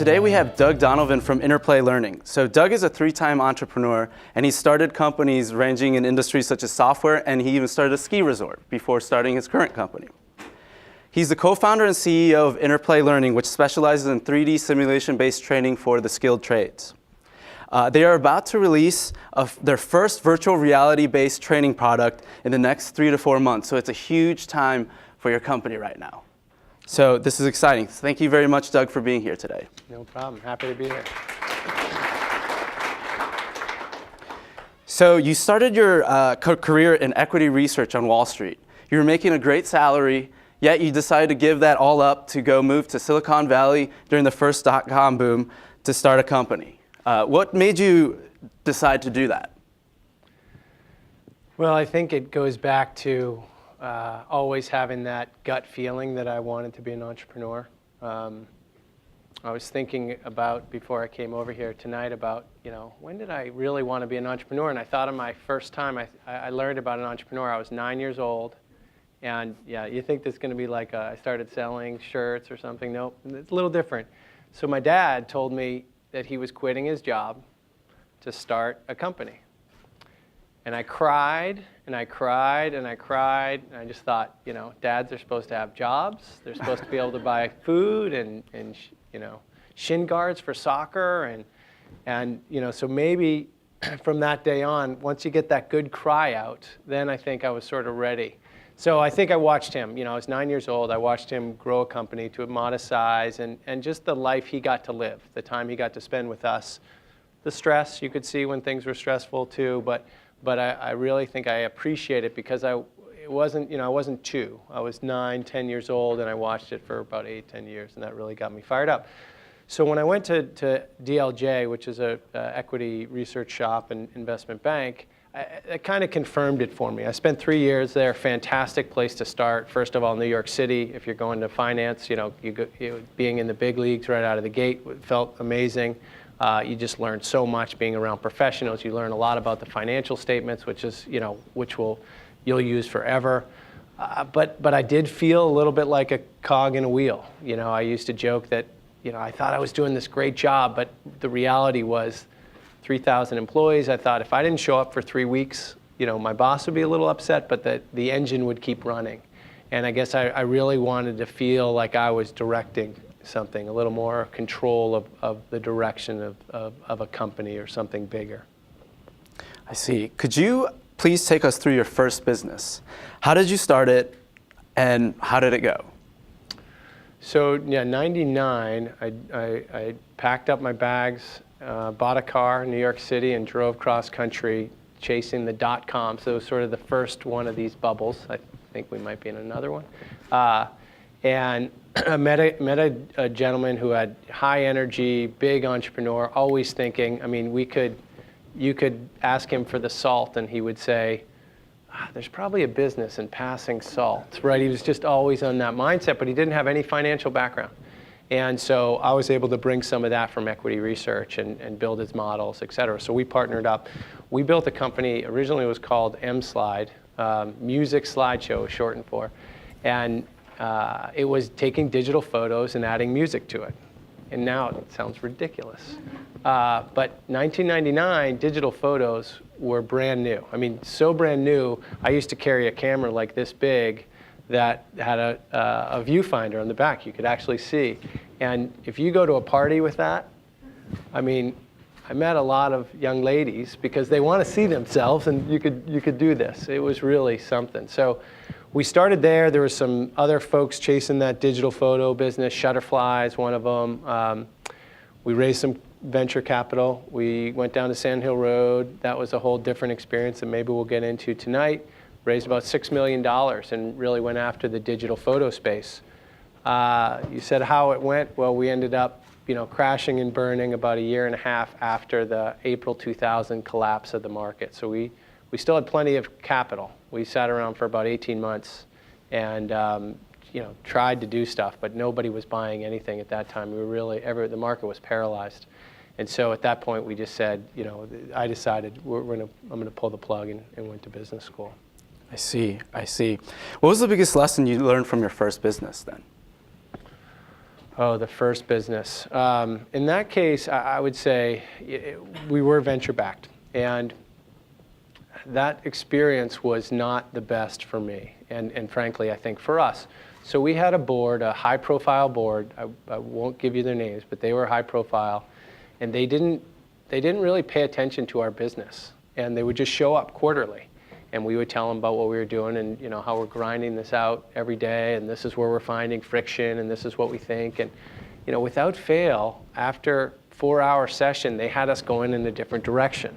today we have Donovan from Interplay Learning. So Doug is a 3-time entrepreneur, and he started companies ranging in industries such as software, and he even started a ski resort before starting his current company. He's the co-founder and CEO of Interplay Learning, which specializes in 3D simulation-based training for the skilled trades. They are about to release their first virtual reality-based training product in the next 3 to 4 months, so it's a huge time for your company right now. So this is exciting. Thank you very much, Doug, for being here today. No problem. Happy to be here. So you started your career in equity research on Wall Street. You were making a great salary, yet you decided to give that all up to go move to Silicon Valley during the first dot-com boom to start a company. What made you decide to do that? Well, I think it goes back to always having that gut feeling that I wanted to be an entrepreneur. I was thinking about, before I came over here tonight, about, when did I really want to be an entrepreneur? And I thought of my first time I learned about an entrepreneur. I was 9 years old. And yeah, you think this is going to be like I started selling shirts or something. Nope, it's a little different. So my dad told me that he was quitting his job to start a company. And I cried, and I cried, and I cried, and I just thought, dads are supposed to have jobs. They're supposed to be able to buy food and shin guards for soccer, and so maybe from that day on, once you get that good cry out, then I think I was sort of ready. So I think I watched him. I was 9 years old. I watched him grow a company to a modest size, and just the life he got to live, the time he got to spend with us, the stress you could see when things were stressful too, but I really think I appreciate it because I wasn't 2. I was 9, 10 years old, and I watched it for about 8, 10 years, and that really got me fired up. So when I went to DLJ, which is a equity research shop and investment bank, it kind of confirmed it for me. I spent 3 years there. Fantastic place to start. First of all, New York City. If you're going to finance, being in the big leagues right out of the gate felt amazing. You just learn so much being around professionals. You learn a lot about the financial statements, which is, you'll use forever. But I did feel a little bit like a cog in a wheel. I used to joke that, I thought I was doing this great job, but the reality was 3,000 employees. I thought if I didn't show up for 3 weeks, my boss would be a little upset, but the engine would keep running. And I guess I really wanted to feel like I was directing something, a little more control of the direction of a company or something bigger. I see. Could you please take us through your first business? How did you start it, and how did it go? So yeah, 99, I packed up my bags, bought a car in New York City, and drove cross country chasing the dot-com. So it was sort of the first one of these bubbles. I think we might be in another one. And I met a gentleman who had high energy, big entrepreneur, always thinking. You could ask him for the salt, and he would say, there's probably a business in passing salt, right? He was just always on that mindset, but he didn't have any financial background. And so I was able to bring some of that from equity research and build his models, et cetera. So we partnered up. We built a company. Originally it was called M-Slide, Music Slideshow was shortened for. And it was taking digital photos and adding music to it. And now it sounds ridiculous. But 1999, digital photos were brand new. So brand new, I used to carry a camera like this big that had a viewfinder on the back you could actually see. And if you go to a party with that, I met a lot of young ladies because they want to see themselves, and you could do this. It was really something. So we started there. There were some other folks chasing that digital photo business. Shutterfly is one of them. We raised some venture capital. We went down to Sand Hill Road. That was a whole different experience that maybe we'll get into tonight. Raised about $6 million and really went after the digital photo space. You said how it went. Well, we ended up crashing and burning about 1.5 years after the April 2000 collapse of the market. So we still had plenty of capital. We sat around for about 18 months and tried to do stuff, but nobody was buying anything at that time. The market was paralyzed. And so at that point, we just said, I decided I'm going to pull the plug and went to business school. I see. What was the biggest lesson you learned from your first business then? Oh, the first business. In that case, I would say we were venture-backed. And that experience was not the best for me, and frankly, I think for us. So we had a board, a high-profile board. I won't give you their names, but they were high-profile, and they didn't really pay attention to our business. And they would just show up quarterly, and we would tell them about what we were doing and how we're grinding this out every day, and this is where we're finding friction, and this is what we think. And without fail, after 4-hour session, they had us going in a different direction.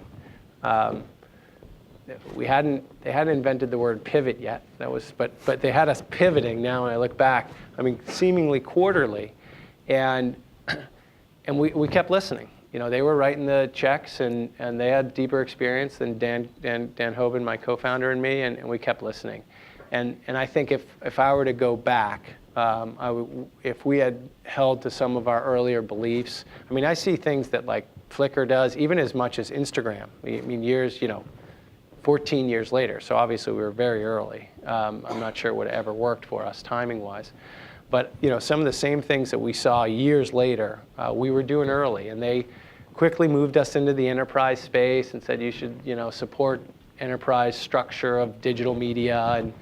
They hadn't invented the word pivot yet. But they had us pivoting now. When I look back, seemingly quarterly, and we kept listening. They were writing the checks, and they had deeper experience than Dan Hoban, my co-founder, and me, and we kept listening. And I think if I were to go back, if we had held to some of our earlier beliefs, I see things that like Flickr does, even as much as Instagram. 14 years later, so obviously we were very early. I'm not sure it would have ever worked for us timing-wise. But some of the same things that we saw years later, we were doing early, and they quickly moved us into the enterprise space and said you should support enterprise structure of digital media, and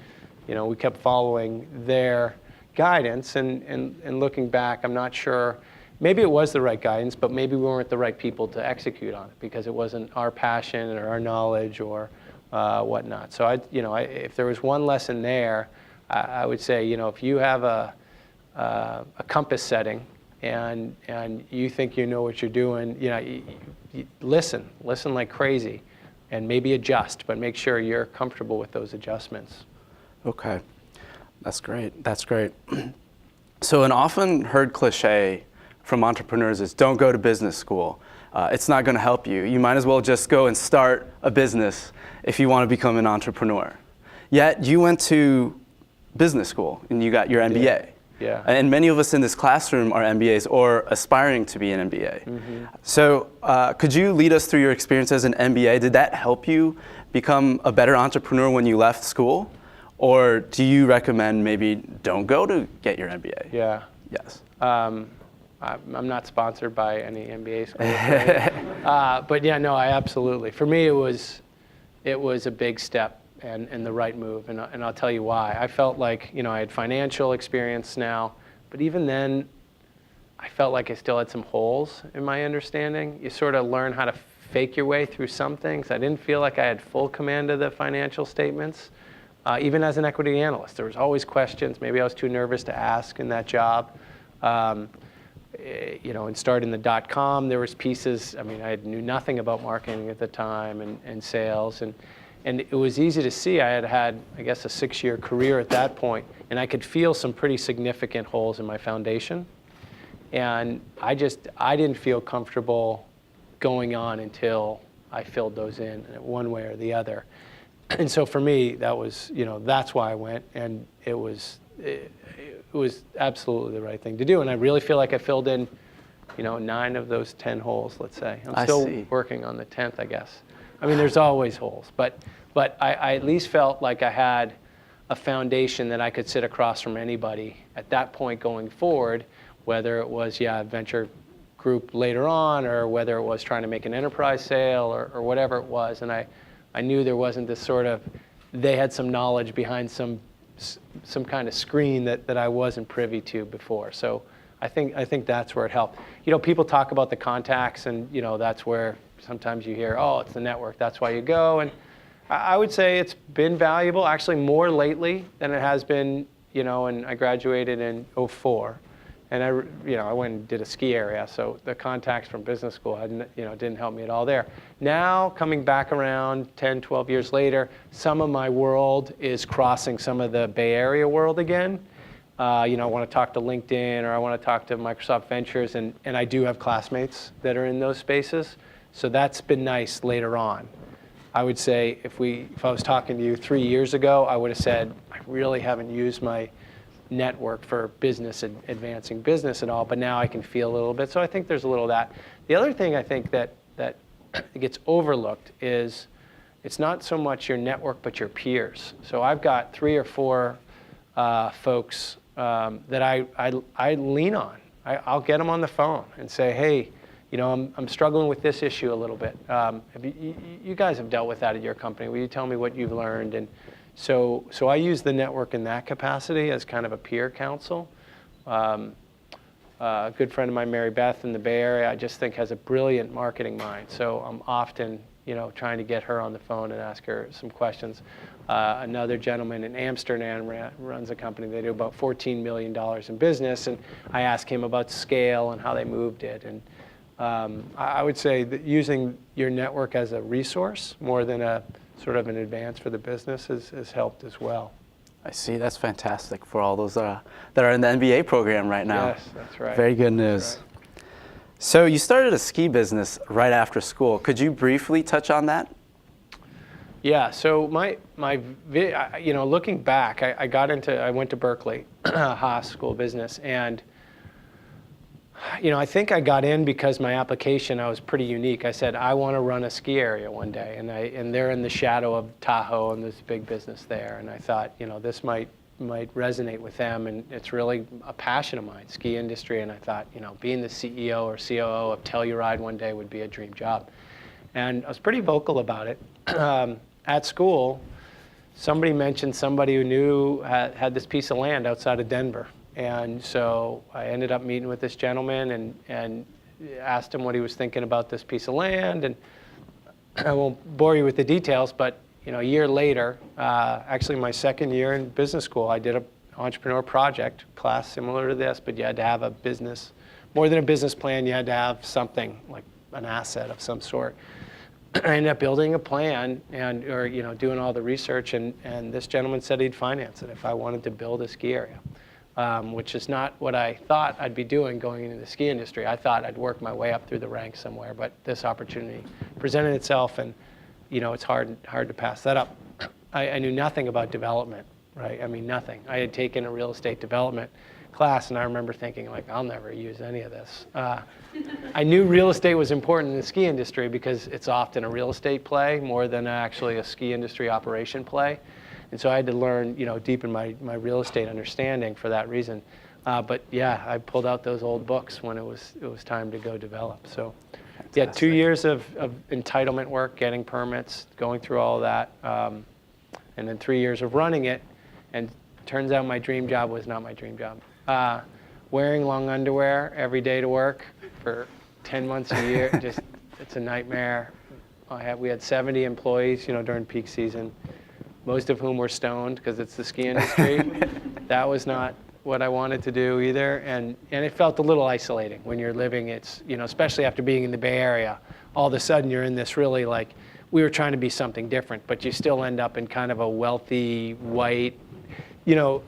we kept following their guidance. And looking back, I'm not sure. Maybe it was the right guidance, but maybe we weren't the right people to execute on it because it wasn't our passion or our knowledge or whatnot. So if there was one lesson there, I would say if you have a compass setting and you think you know what you're doing, you listen like crazy, and maybe adjust, but make sure you're comfortable with those adjustments. Okay, that's great. That's great. So an often heard cliche from entrepreneurs is don't go to business school. It's not going to help you. You might as well just go and start a business if you want to become an entrepreneur. Yet you went to business school and you got your MBA. Yeah. And many of us in this classroom are MBAs or aspiring to be an MBA. Mm-hmm. So could you lead us through your experience as an MBA? Did that help you become a better entrepreneur when you left school? Or do you recommend maybe don't go to get your MBA? Yeah. Yes. I'm not sponsored by any MBA school. But yeah, no, I absolutely. For me, it was a big step and the right move, and I'll tell you why. I felt like I had financial experience now, but even then, I felt like I still had some holes in my understanding. You sort of learn how to fake your way through some things. I didn't feel like I had full command of the financial statements. Even as an equity analyst, there was always questions. Maybe I was too nervous to ask in that job. And starting the .com, there was pieces. I knew nothing about marketing at the time and sales, and it was easy to see. I had, I guess, a 6-year career at that point, and I could feel some pretty significant holes in my foundation. And I didn't feel comfortable going on until I filled those in one way or the other. And so for me, that was, that's why I went, and it was absolutely the right thing to do. And I really feel like I filled in, 9 of those 10 holes, let's say. I'm still working on the 10th, I guess. There's always holes, but I at least felt like I had a foundation that I could sit across from anybody at that point going forward, whether it was, a venture group later on, or whether it was trying to make an enterprise sale or whatever it was. And I knew there wasn't this sort of, they had some knowledge behind some kind of screen that I wasn't privy to before. So I think that's where it helped. People talk about the contacts, and that's where sometimes you hear, oh, it's the network, that's why you go. And I would say it's been valuable, actually more lately than it has been, and I graduated in 2004. And I went and did a ski area, so the contacts from business school didn't help me at all there. Now, coming back around 10, 12 years later, some of my world is crossing some of the Bay Area world again. I want to talk to LinkedIn, or I want to talk to Microsoft Ventures, and I do have classmates that are in those spaces. So that's been nice later on. I would say if I was talking to you 3 years ago, I would have said, I really haven't used my network for business and advancing business at all, but now I can feel a little bit. So I think there's a little of that. The other thing I think that gets overlooked is it's not so much your network, but your peers. So I've got 3 or 4 folks that I lean on I'll get them on the phone and say, hey, I'm struggling with this issue a little bit. You guys have dealt with that at your company. Will you tell me what you've learned? And so I use the network in that capacity as kind of a peer counsel. A good friend of mine, Mary Beth, in the Bay Area, I just think has a brilliant marketing mind. So I'm often, trying to get her on the phone and ask her some questions. Another gentleman in Amsterdam runs a company. They do about $14 million in business, and I ask him about scale and how they moved it. And I would say that using your network as a resource more than a sort of an advance for the business has helped as well. I see. That's fantastic for all those that are in the MBA program right now. Yes, that's right. Very good news. Right. So you started a ski business right after school. Could you briefly touch on that? Yeah. So looking back, I went to Berkeley, Haas School of Business, and I think I got in because my application, I was pretty unique. I said, I want to run a ski area one day. And they're in the shadow of Tahoe, and there's a big business there. And I thought, this might resonate with them. And it's really a passion of mine, ski industry. And I thought, being the CEO or COO of Telluride one day would be a dream job. And I was pretty vocal about it. At school, somebody mentioned somebody who knew had this piece of land outside of Denver. And so I ended up meeting with this gentleman and asked him what he was thinking about this piece of land. And I won't bore you with the details, but a year later, actually my second year in business school, I did an entrepreneur project class similar to this, but you had to have a business, more than a business plan, you had to have something like an asset of some sort. I ended up building a plan or doing all the research, and this gentleman said he'd finance it if I wanted to build a ski area. Which is not what I thought I'd be doing going into the ski industry. I thought I'd work my way up through the ranks somewhere, but this opportunity presented itself, and it's hard to pass that up. I knew nothing about development, right? I mean, nothing. I had taken a real estate development class, and I remember thinking, like, I'll never use any of this. I knew real estate was important in the ski industry because it's often a real estate play more than actually a ski industry operation play. And so I had to learn, deepen my real estate understanding for that reason. But yeah, I pulled out those old books when it was time to go develop. So yeah, 2 years of entitlement work, getting permits, going through all of that, and then 3 years of running it. And turns out my dream job was not my dream job. Wearing long underwear every day to work for 10 months a year, it's a nightmare. We had 70 employees, during peak season, most of whom were stoned because it's the ski industry. That was not what I wanted to do either. And it felt a little isolating when you're living, especially after being in the Bay Area, all of a sudden you're in this really we were trying to be something different, but you still end up in kind of a wealthy, white,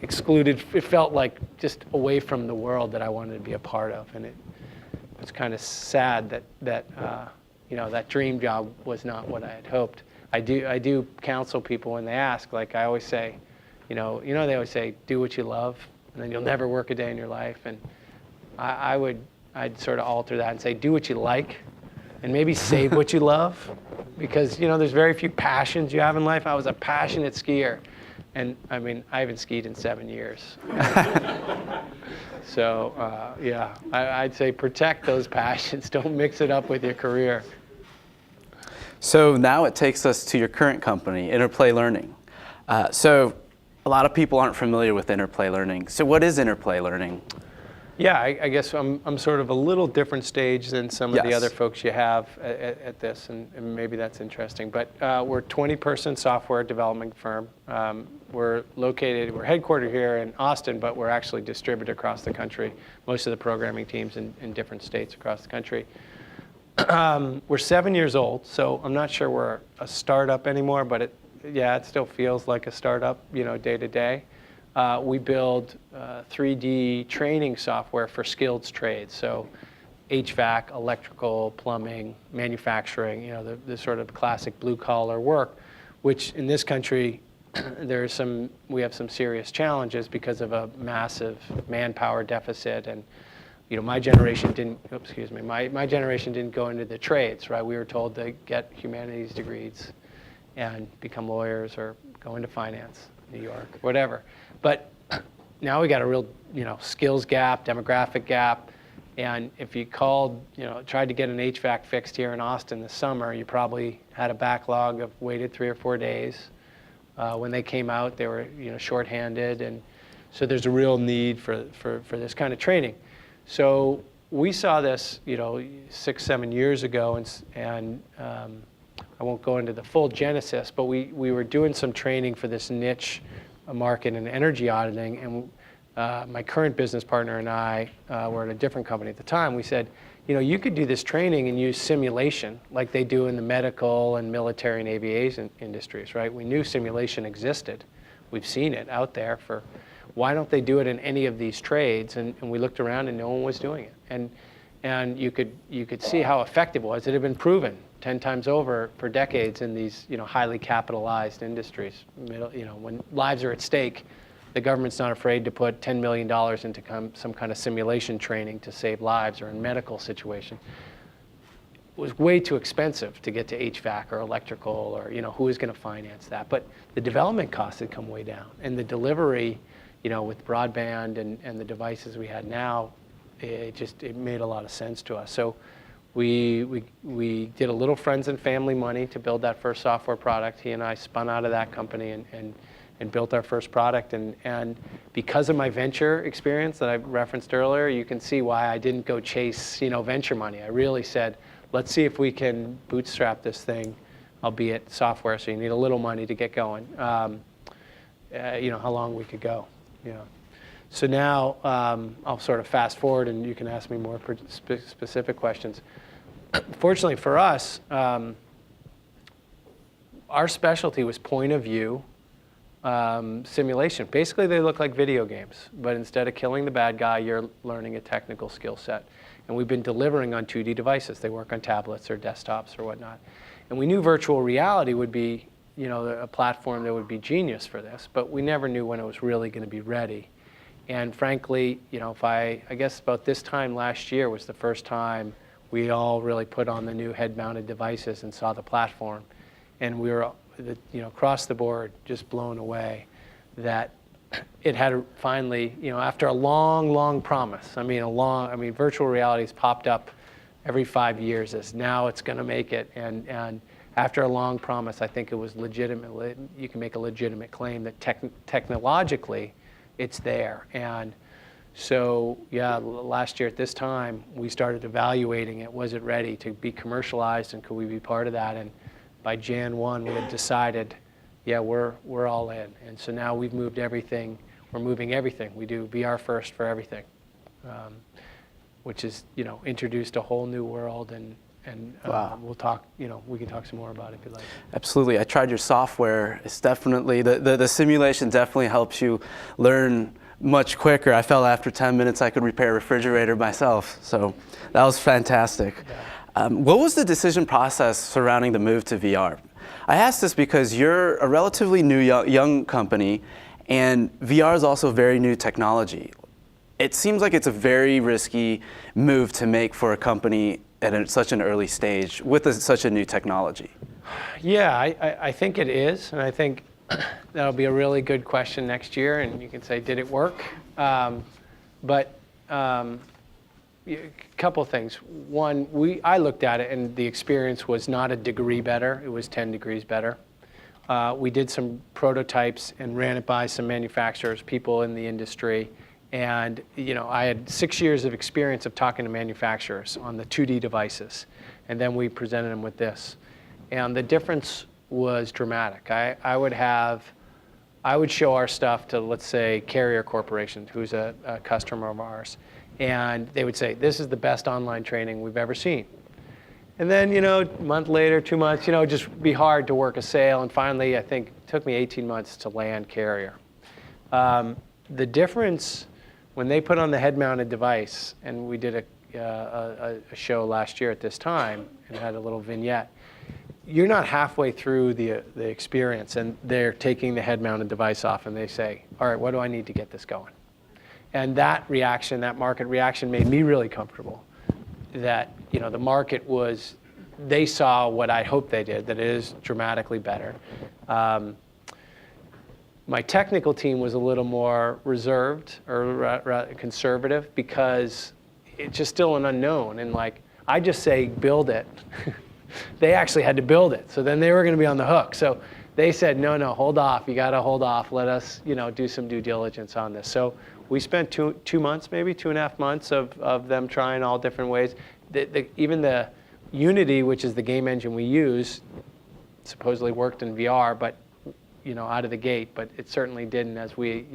excluded. It felt like just away from the world that I wanted to be a part of. And it was kind of sad that dream job was not what I had hoped. I do counsel people when they ask. Like I always say, they always say, do what you love, and then you'll never work a day in your life. And I'd sort of alter that and say, do what you like, and maybe save what you love, because there's very few passions you have in life. I was a passionate skier, and I mean I haven't skied in 7 years. So yeah, I'd say protect those passions. Don't mix it up with your career. So now it takes us to your current company, Interplay Learning. So a lot of people aren't familiar with Interplay Learning. So what is Interplay Learning? Yeah, I guess I'm sort of a little different stage than some of the other folks you have at this, and maybe that's interesting. But we're a 20-person software development firm. We're headquartered here in Austin, but we're actually distributed across the country. Most of the programming teams in different states across the country. We're 7 years old, so I'm not sure we're a startup anymore, but it still feels like a startup, day to day. We build 3D training software for skilled trades, so HVAC, electrical, plumbing, manufacturing, the sort of classic blue-collar work, which in this country, we have some serious challenges because of a massive manpower deficit. And my generation didn't go into the trades, right? We were told to get humanities degrees and become lawyers or go into finance, New York, whatever. But now we got a real, skills gap, demographic gap. And if you called, tried to get an HVAC fixed here in Austin this summer, you probably had a backlog of waited 3 or 4 days. When they came out, they were shorthanded, and so there's a real need for this kind of training. So we saw this 6-7 years ago, and I won't go into the full genesis, but we were doing some training for this niche market in energy auditing, and my current business partner and I were at a different company at the time. We said, you could do this training and use simulation like they do in the medical and military and aviation industries, right? We knew simulation existed. We've seen it out there why don't they do it in any of these trades? And we looked around and no one was doing it. And you could see how effective it was. It had been proven 10 times over for decades in these highly capitalized industries. When lives are at stake, the government's not afraid to put $10 million into some kind of simulation training to save lives, or in medical situation. It was way too expensive to get to HVAC or electrical, or who is going to finance that? But the development costs had come way down, and the delivery, with broadband and the devices we had now, it made a lot of sense to us. So we did a little friends and family money to build that first software product. He and I spun out of that company and built our first product. And because of my venture experience that I referenced earlier, you can see why I didn't go chase venture money. I really said, let's see if we can bootstrap this thing, albeit software, so you need a little money to get going. How long we could go. So now I'll sort of fast forward, and you can ask me more specific questions. Fortunately for us, our specialty was point of view simulation. Basically, they look like video games, but instead of killing the bad guy, you're learning a technical skill set. And we've been delivering on 2D devices. They work on tablets or desktops or whatnot. And we knew virtual reality would be a platform that would be genius for this, but we never knew when it was really going to be ready. And frankly, I guess about this time last year was the first time we all really put on the new head-mounted devices and saw the platform. And we were, across the board, just blown away that it had finally, after a long, long promise. Virtual reality's popped up every 5 years as now it's going to make it. And after a long promise, I think it was legitimate. You can make a legitimate claim that technologically, it's there. And so, last year at this time, we started evaluating it. Was it ready to be commercialized, and could we be part of that? And by Jan 1, we had decided, we're all in. And so now we've moved everything. We're moving everything. We do VR first for everything, which is, introduced a whole new world. And wow. We'll talk, we can talk some more about it if you'd like. Absolutely. I tried your software. It's definitely, the simulation definitely helps you learn much quicker. I felt after 10 minutes I could repair a refrigerator myself. So that was fantastic. Yeah. What was the decision process surrounding the move to VR? I ask this because you're a relatively new young company, and VR is also very new technology. It seems like it's a very risky move to make for a company at such an early stage with such a new technology. Yeah, I think it is, and I think that'll be a really good question next year, and you can say, did it work? But a couple of things. One, I looked at it, and the experience was not a degree better. It was 10 degrees better. We did some prototypes and ran it by some manufacturers, people in the industry. And I had 6 years of experience of talking to manufacturers on the 2D devices. And then we presented them with this. And the difference was dramatic. I would show our stuff to, let's say, Kelleher Corporation, who's a customer of ours. And they would say, this is the best online training we've ever seen. And then, a month later, 2 months, just be hard to work a sale. And finally, I think it took me 18 months to land Kelleher. The difference when they put on the head-mounted device, and we did a show last year at this time and had a little vignette, you're not halfway through the experience, and they're taking the head-mounted device off, and they say, all right, what do I need to get this going? And that reaction, that market reaction, made me really comfortable that the market was, they saw what I hoped they did, that it is dramatically better. My technical team was a little more reserved or conservative because it's just still an unknown. And like, I just say, build it. They actually had to build it. So then they were going to be on the hook. So they said, no, hold off. You got to hold off. Let us, do some due diligence on this. So we spent two months, maybe 2.5 months of them trying all different ways. Even the Unity, which is the game engine we use, supposedly worked in VR, but out of the gate. But it certainly didn't, as we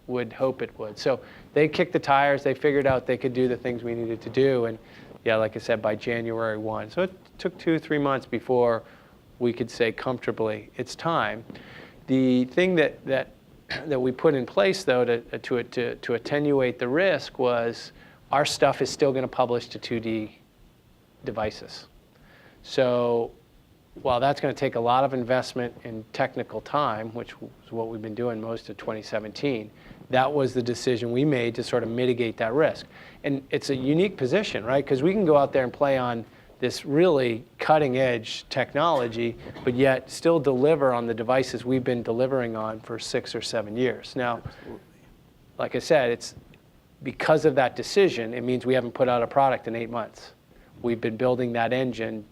would hope it would. So they kicked the tires. They figured out they could do the things we needed to do. And yeah, like I said, by January 1. So it took 2-3 months before we could say comfortably, it's time. The thing that we put in place, though, to attenuate the risk was our stuff is still going to publish to 2D devices. So while that's going to take a lot of investment in technical time, which is what we've been doing most of 2017, that was the decision we made to sort of mitigate that risk. And it's a unique position, right? Because we can go out there and play on this really cutting-edge technology, but yet still deliver on the devices we've been delivering on for 6 or 7 years. Now, like I said, it's because of that decision, it means we haven't put out a product in 8 months. We've been building that engine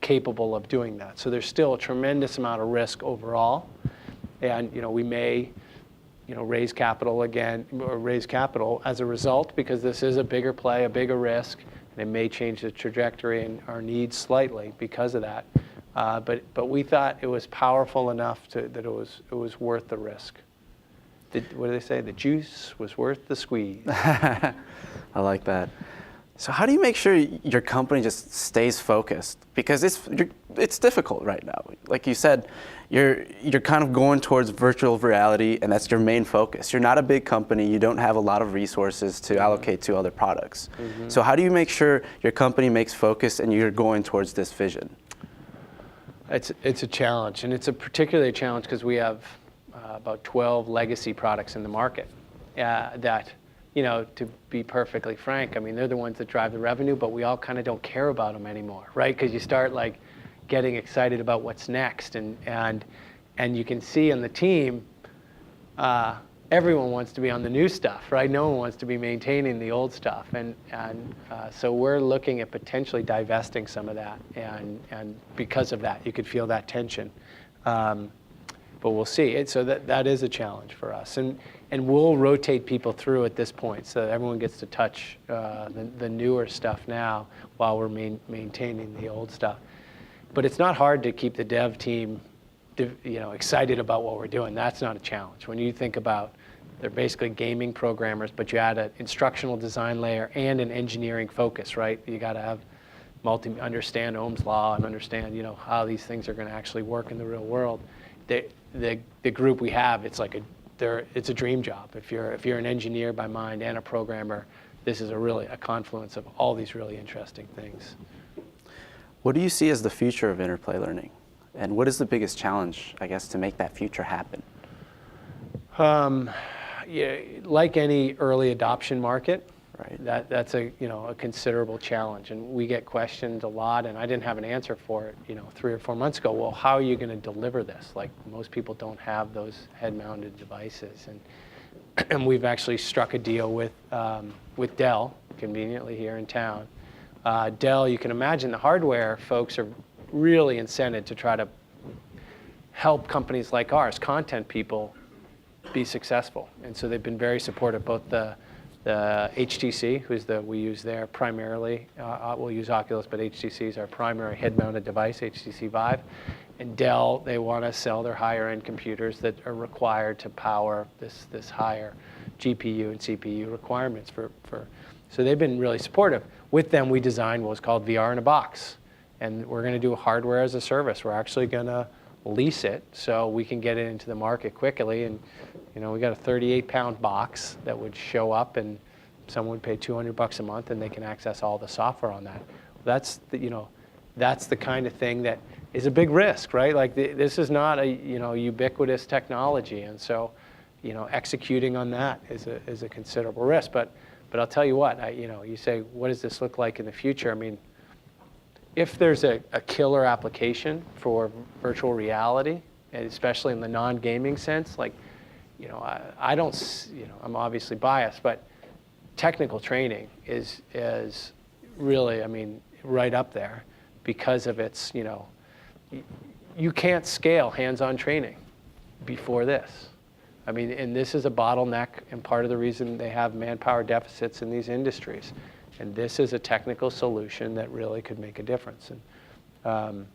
capable of doing that. So there's still a tremendous amount of risk overall. And we may raise capital again, or raise capital as a result, because this is a bigger play, a bigger risk, and it may change the trajectory and our needs slightly because of that. But we thought it was powerful enough that it was worth the risk. What do they say? The juice was worth the squeeze. I like that. So how do you make sure your company just stays focused? Because it's difficult right now. Like you said, you're kind of going towards virtual reality, and that's your main focus. You're not a big company. You don't have a lot of resources to allocate to other products. Mm-hmm. So how do you make sure your company makes focus and you're going towards this vision? It's a challenge, and it's a particularly a challenge because we have about 12 legacy products in the market that, to be perfectly frank, I mean, they're the ones that drive the revenue, but we all kind of don't care about them anymore, right? Because you start like getting excited about what's next, and you can see on the team, everyone wants to be on the new stuff, right? No one wants to be maintaining the old stuff, and so we're looking at potentially divesting some of that, and because of that, you could feel that tension. But we'll see. So that is a challenge for us. And we'll rotate people through at this point so that everyone gets to touch the newer stuff now while we're maintaining the old stuff. But it's not hard to keep the dev team excited about what we're doing. That's not a challenge. When you think about, they're basically gaming programmers, but you add an instructional design layer and an engineering focus, right? You got to have understand Ohm's law and understand how these things are going to actually work in the real world. The group we have, it's a dream job. If you're an engineer by mind and a programmer, this is a confluence of all these really interesting things. What do you see as the future of Interplay Learning? And what is the biggest challenge, I guess, to make that future happen? Like any early adoption market, right. That's a considerable challenge, and we get questioned a lot, and I didn't have an answer for it 3 or 4 months ago. Well, how are you going to deliver this? Like, most people don't have those head-mounted devices, and we've actually struck a deal with Dell, conveniently here in town. Dell, you can imagine the hardware folks are really incented to try to help companies like ours, content people, be successful, and so they've been very supportive. Both the HTC, we use there primarily. We'll use Oculus, but HTC is our primary head-mounted device, HTC Vive. And Dell, they want to sell their higher-end computers that are required to power this higher GPU and CPU requirements so they've been really supportive. With them, we designed what was called VR in a box, and we're going to do hardware as a service. We're actually going to lease it so we can get it into the market quickly. And we got a 38-pound box that would show up, and someone would pay $200 a month, and they can access all the software on that. That's the kind of thing that is a big risk, right? Like this is not a ubiquitous technology, and so executing on that is a considerable risk. But I'll tell you what, you say, what does this look like in the future? I mean, if there's a killer application for virtual reality, and especially in the non-gaming sense, like, I don't, I'm obviously biased, but technical training is really, I mean, right up there because of its, you can't scale hands-on training before this. I mean, and this is a bottleneck and part of the reason they have manpower deficits in these industries. And this is a technical solution that really could make a difference. And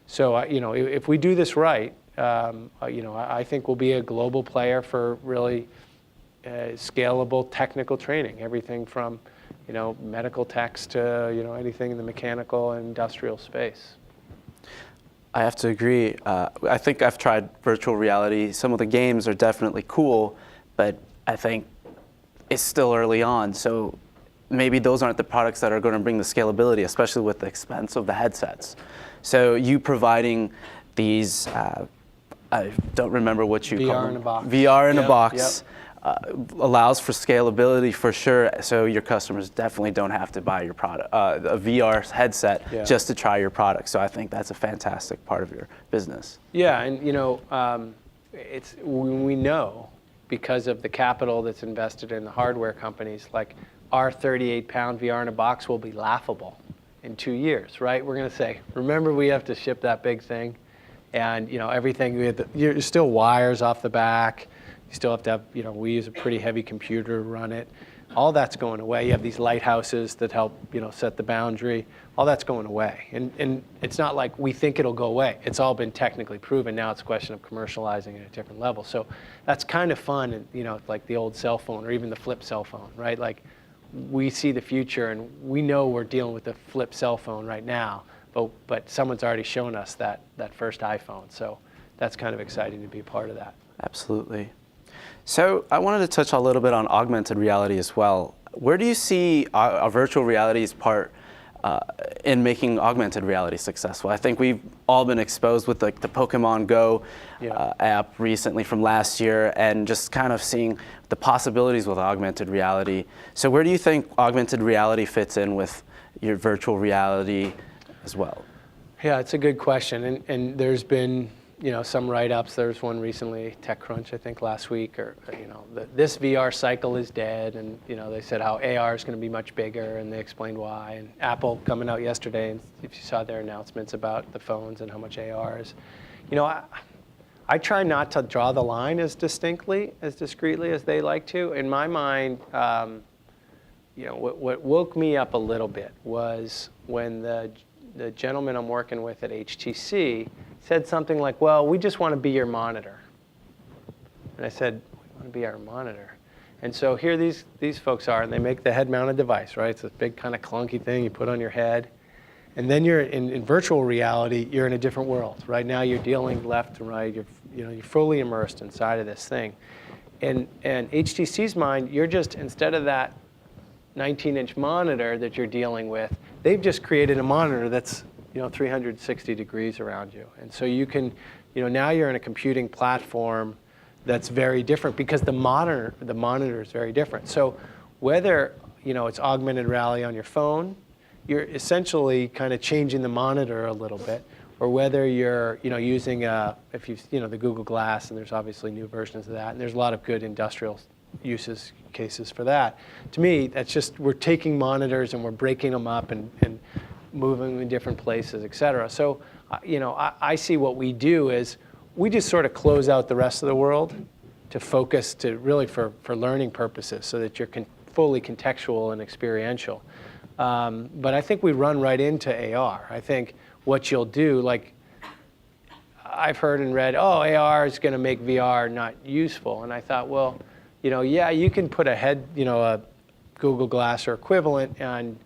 so, if we do this right, I think we'll be a global player for really scalable technical training, everything from, medical techs to, anything in the mechanical and industrial space. I have to agree. I think I've tried virtual reality. Some of the games are definitely cool, but I think it's still early on. So maybe those aren't the products that are going to bring the scalability, especially with the expense of the headsets. So you providing these, I don't remember what you call them. VR in a box. VR in a Yep, box. Allows for scalability for sure, so your customers definitely don't have to buy your product, a VR headset just to try your product. So I think that's a fantastic part of your business. Yeah, and we know because of the capital that's invested in the hardware companies, like our 38-pound VR in a box will be laughable in 2 years, right? We're going to say, remember we have to ship that big thing, and everything. You're still wires off the back. You still have to have, we use a pretty heavy computer to run it. All that's going away. You have these lighthouses that help, set the boundary. All that's going away. And it's not like we think it'll go away. It's all been technically proven. Now it's a question of commercializing at a different level. So that's kind of fun, and, like the old cell phone or even the flip cell phone, right? Like we see the future, and we know we're dealing with the flip cell phone right now, but someone's already shown us that first iPhone. So that's kind of exciting to be a part of that. Absolutely. So I wanted to touch a little bit on augmented reality as well. Where do you see virtual reality's part in making augmented reality successful? I think we've all been exposed with the Pokemon Go app recently from last year, and just kind of seeing the possibilities with augmented reality. So where do you think augmented reality fits in with your virtual reality as well? Yeah, it's a good question, and there's been some write-ups. There was one recently, TechCrunch, I think, last week, or this VR cycle is dead, and they said how AR is going to be much bigger, and they explained why. And Apple coming out yesterday, and if you saw their announcements about the phones and how much AR is, I try not to draw the line as discretely as they like to. In my mind, what woke me up a little bit was when the gentleman I'm working with at HTC said something like, well, we just want to be your monitor. And I said, we want to be our monitor. And so here these folks are, and they make the head-mounted device, right? It's a big kind of clunky thing you put on your head. And then you're in virtual reality, you're in a different world. Right now you're dealing left and right, you're fully immersed inside of this thing. And HTC's mind, you're just, instead of that 19-inch monitor that you're dealing with, they've just created a monitor that's 360 degrees around you. And so you can, now you're in a computing platform that's very different because the monitor is very different. So whether, it's augmented reality on your phone, you're essentially kind of changing the monitor a little bit, or whether you're, using if you've, the Google Glass, and there's obviously new versions of that, and there's a lot of good industrial cases for that. To me, that's just, we're taking monitors and we're breaking them up and moving them in different places, et cetera. So, I see what we do is we just sort of close out the rest of the world to focus to really for learning purposes so that you're fully contextual and experiential. But I think we run right into AR. I think what you'll do, like I've heard and read, AR is going to make VR not useful. And I thought, well, yeah, you can put a Google Glass or equivalent, and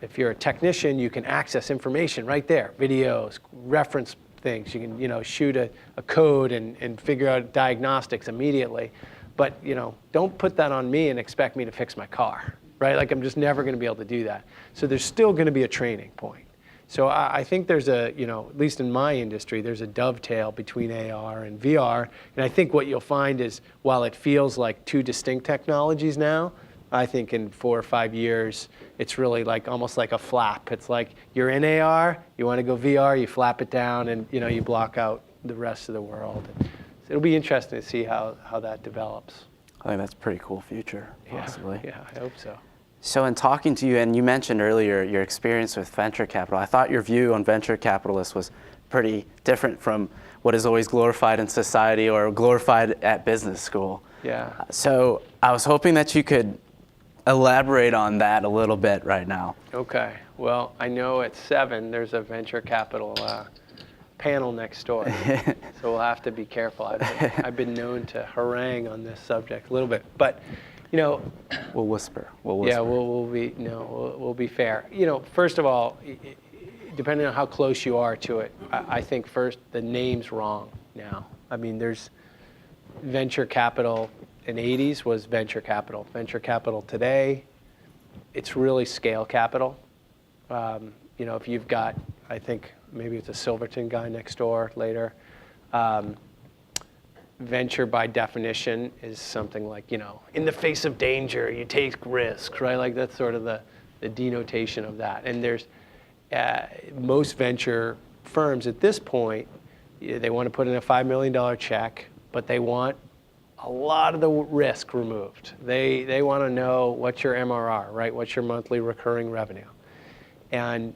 if you're a technician, you can access information right there, videos, reference things. You can, shoot a code and figure out diagnostics immediately. But, don't put that on me and expect me to fix my car, right? Like I'm just never going to be able to do that. So there's still going to be a training point. So I think there's at least in my industry, there's a dovetail between AR and VR. And I think what you'll find is while it feels like two distinct technologies now, I think in 4 or 5 years, it's really like almost like a flap. It's like you're in AR, you want to go VR, you flap it down, and you block out the rest of the world. So it'll be interesting to see how that develops. I think that's a pretty cool future, possibly. Yeah, I hope so. So in talking to you, and you mentioned earlier your experience with venture capital, I thought your view on venture capitalists was pretty different from what is always glorified in society or glorified at business school. Yeah. So I was hoping that you could elaborate on that a little bit right now. Okay. Well, I know at 7 there's a venture capital panel next door, so we'll have to be careful. I've been known to harangue on this subject a little bit, but We'll whisper. Yeah, we'll be fair. First of all, depending on how close you are to it, I think first the name's wrong now. I mean, there's venture capital in the 80s was venture capital. Venture capital today, it's really scale capital. If you've got, I think maybe it's a Silverton guy next door later. Venture by definition is something like, in the face of danger, you take risks, right? Like that's sort of the denotation of that. And there's most venture firms at this point, they want to put in a $5 million check, but they want a lot of the risk removed. They want to know what's your MRR, right? What's your monthly recurring revenue? And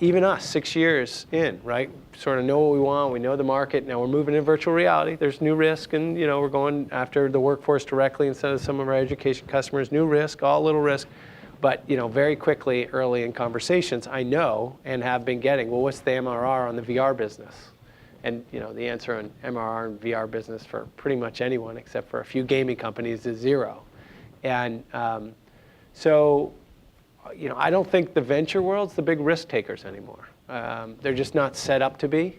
even us, 6 years in, right? Sort of know what we want. We know the market. Now we're moving into virtual reality. There's new risk, and we're going after the workforce directly instead of some of our education customers. New risk, all little risk, but very quickly, early in conversations, I know and have been getting. Well, what's the MRR on the VR business? And the answer on MRR and VR business for pretty much anyone, except for a few gaming companies, is 0. And so. I don't think the venture world's the big risk takers anymore. They're just not set up to be.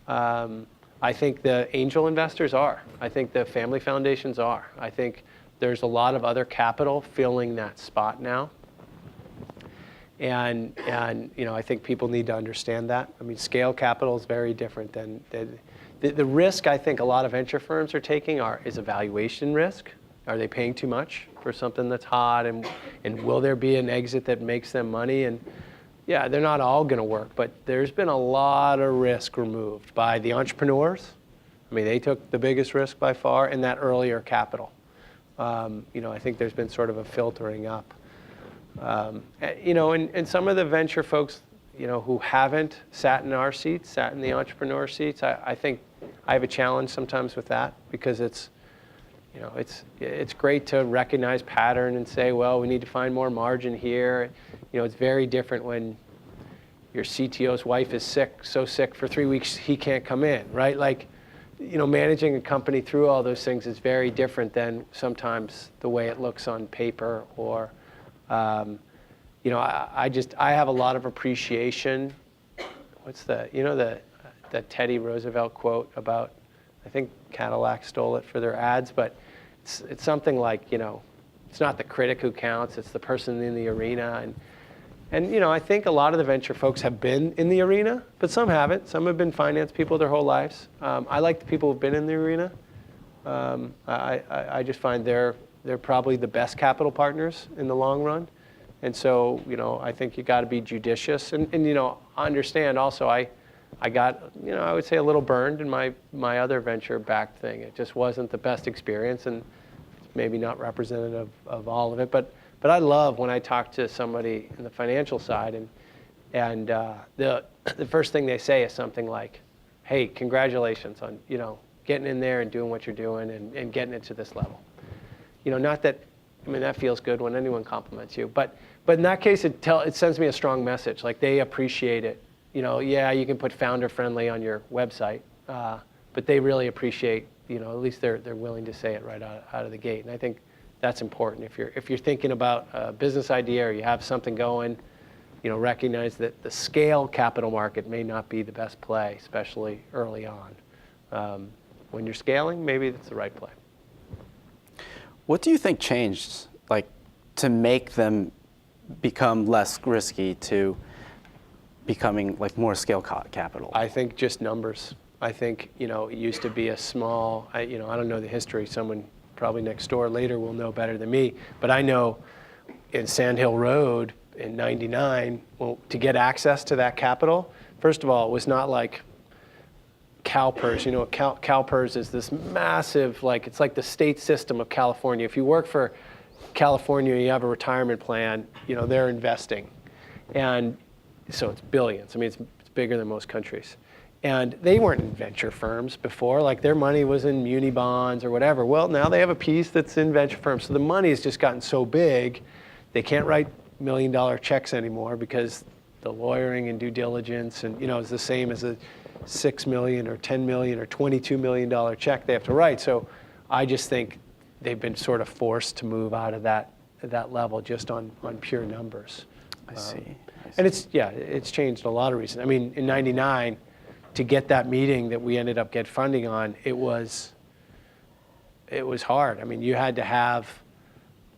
I think the angel investors are. I think the family foundations are. I think there's a lot of other capital filling that spot now. And I think people need to understand that. I mean, scale capital is very different than the risk I think a lot of venture firms are taking is a valuation risk. Are they paying too much for something that's hot, and will there be an exit that makes them money? And yeah, they're not all going to work, but there's been a lot of risk removed by the entrepreneurs. I mean, they took the biggest risk by far in that earlier capital. I think there's been sort of a filtering up. And some of the venture folks, who haven't sat in our seats, sat in the entrepreneur seats, I think I have a challenge sometimes with that because it's great to recognize pattern and say, well, we need to find more margin here. It's very different when your CTO's wife is so sick for 3 weeks he can't come in, right? Like, managing a company through all those things is very different than sometimes the way it looks on paper. Or, I have a lot of appreciation. What's the Teddy Roosevelt quote about? I think Cadillac stole it for their ads, but it's something like, it's not the critic who counts, it's the person in the arena. And I think a lot of the venture folks have been in the arena, but some haven't. Some have been finance people their whole lives. I like the people who've been in the arena. I just find they're probably the best capital partners in the long run. And so, I think you got to be judicious and understand also I got, I would say a little burned in my other venture-backed thing. It just wasn't the best experience, and it's maybe not representative of all of it. But I love when I talk to somebody in the financial side, and the first thing they say is something like, "Hey, congratulations on getting in there and doing what you're doing and getting it to this level." Not that, that feels good when anyone compliments you, but in that case it sends me a strong message. Like they appreciate it. Yeah, you can put founder friendly on your website, but they really appreciate, at least they're willing to say it right out of the gate. And I think that's important. If you're thinking about a business idea or you have something going, recognize that the scale capital market may not be the best play, especially early on. When you're scaling, maybe it's the right play. What do you think changed, to make them become less risky to becoming more scale capital? I think just numbers. I think, it used to be a small, I don't know the history. Someone probably next door later will know better than me. But I know in Sand Hill Road in '99, to get access to that capital, first of all, it was not like CalPERS. You know, CalPERS is this massive, like, it's like the state system of California. If you work for California, you have a retirement plan, you know, they're investing. And so it's billions. I mean, it's bigger than most countries. And they weren't in venture firms before. Like, their money was in muni bonds or whatever. Well, now they have a piece that's in venture firms. So the money has just gotten so big, they can't write $1 million checks anymore because the lawyering and due diligence and, you know, is the same as a $6 million or $10 million or $22 million check they have to write. So I just think they've been sort of forced to move out of that level just on pure numbers. I see. And it's changed a lot of reasons. I mean, in '99, to get that meeting that we ended up get funding on, it was hard. I mean, you had to have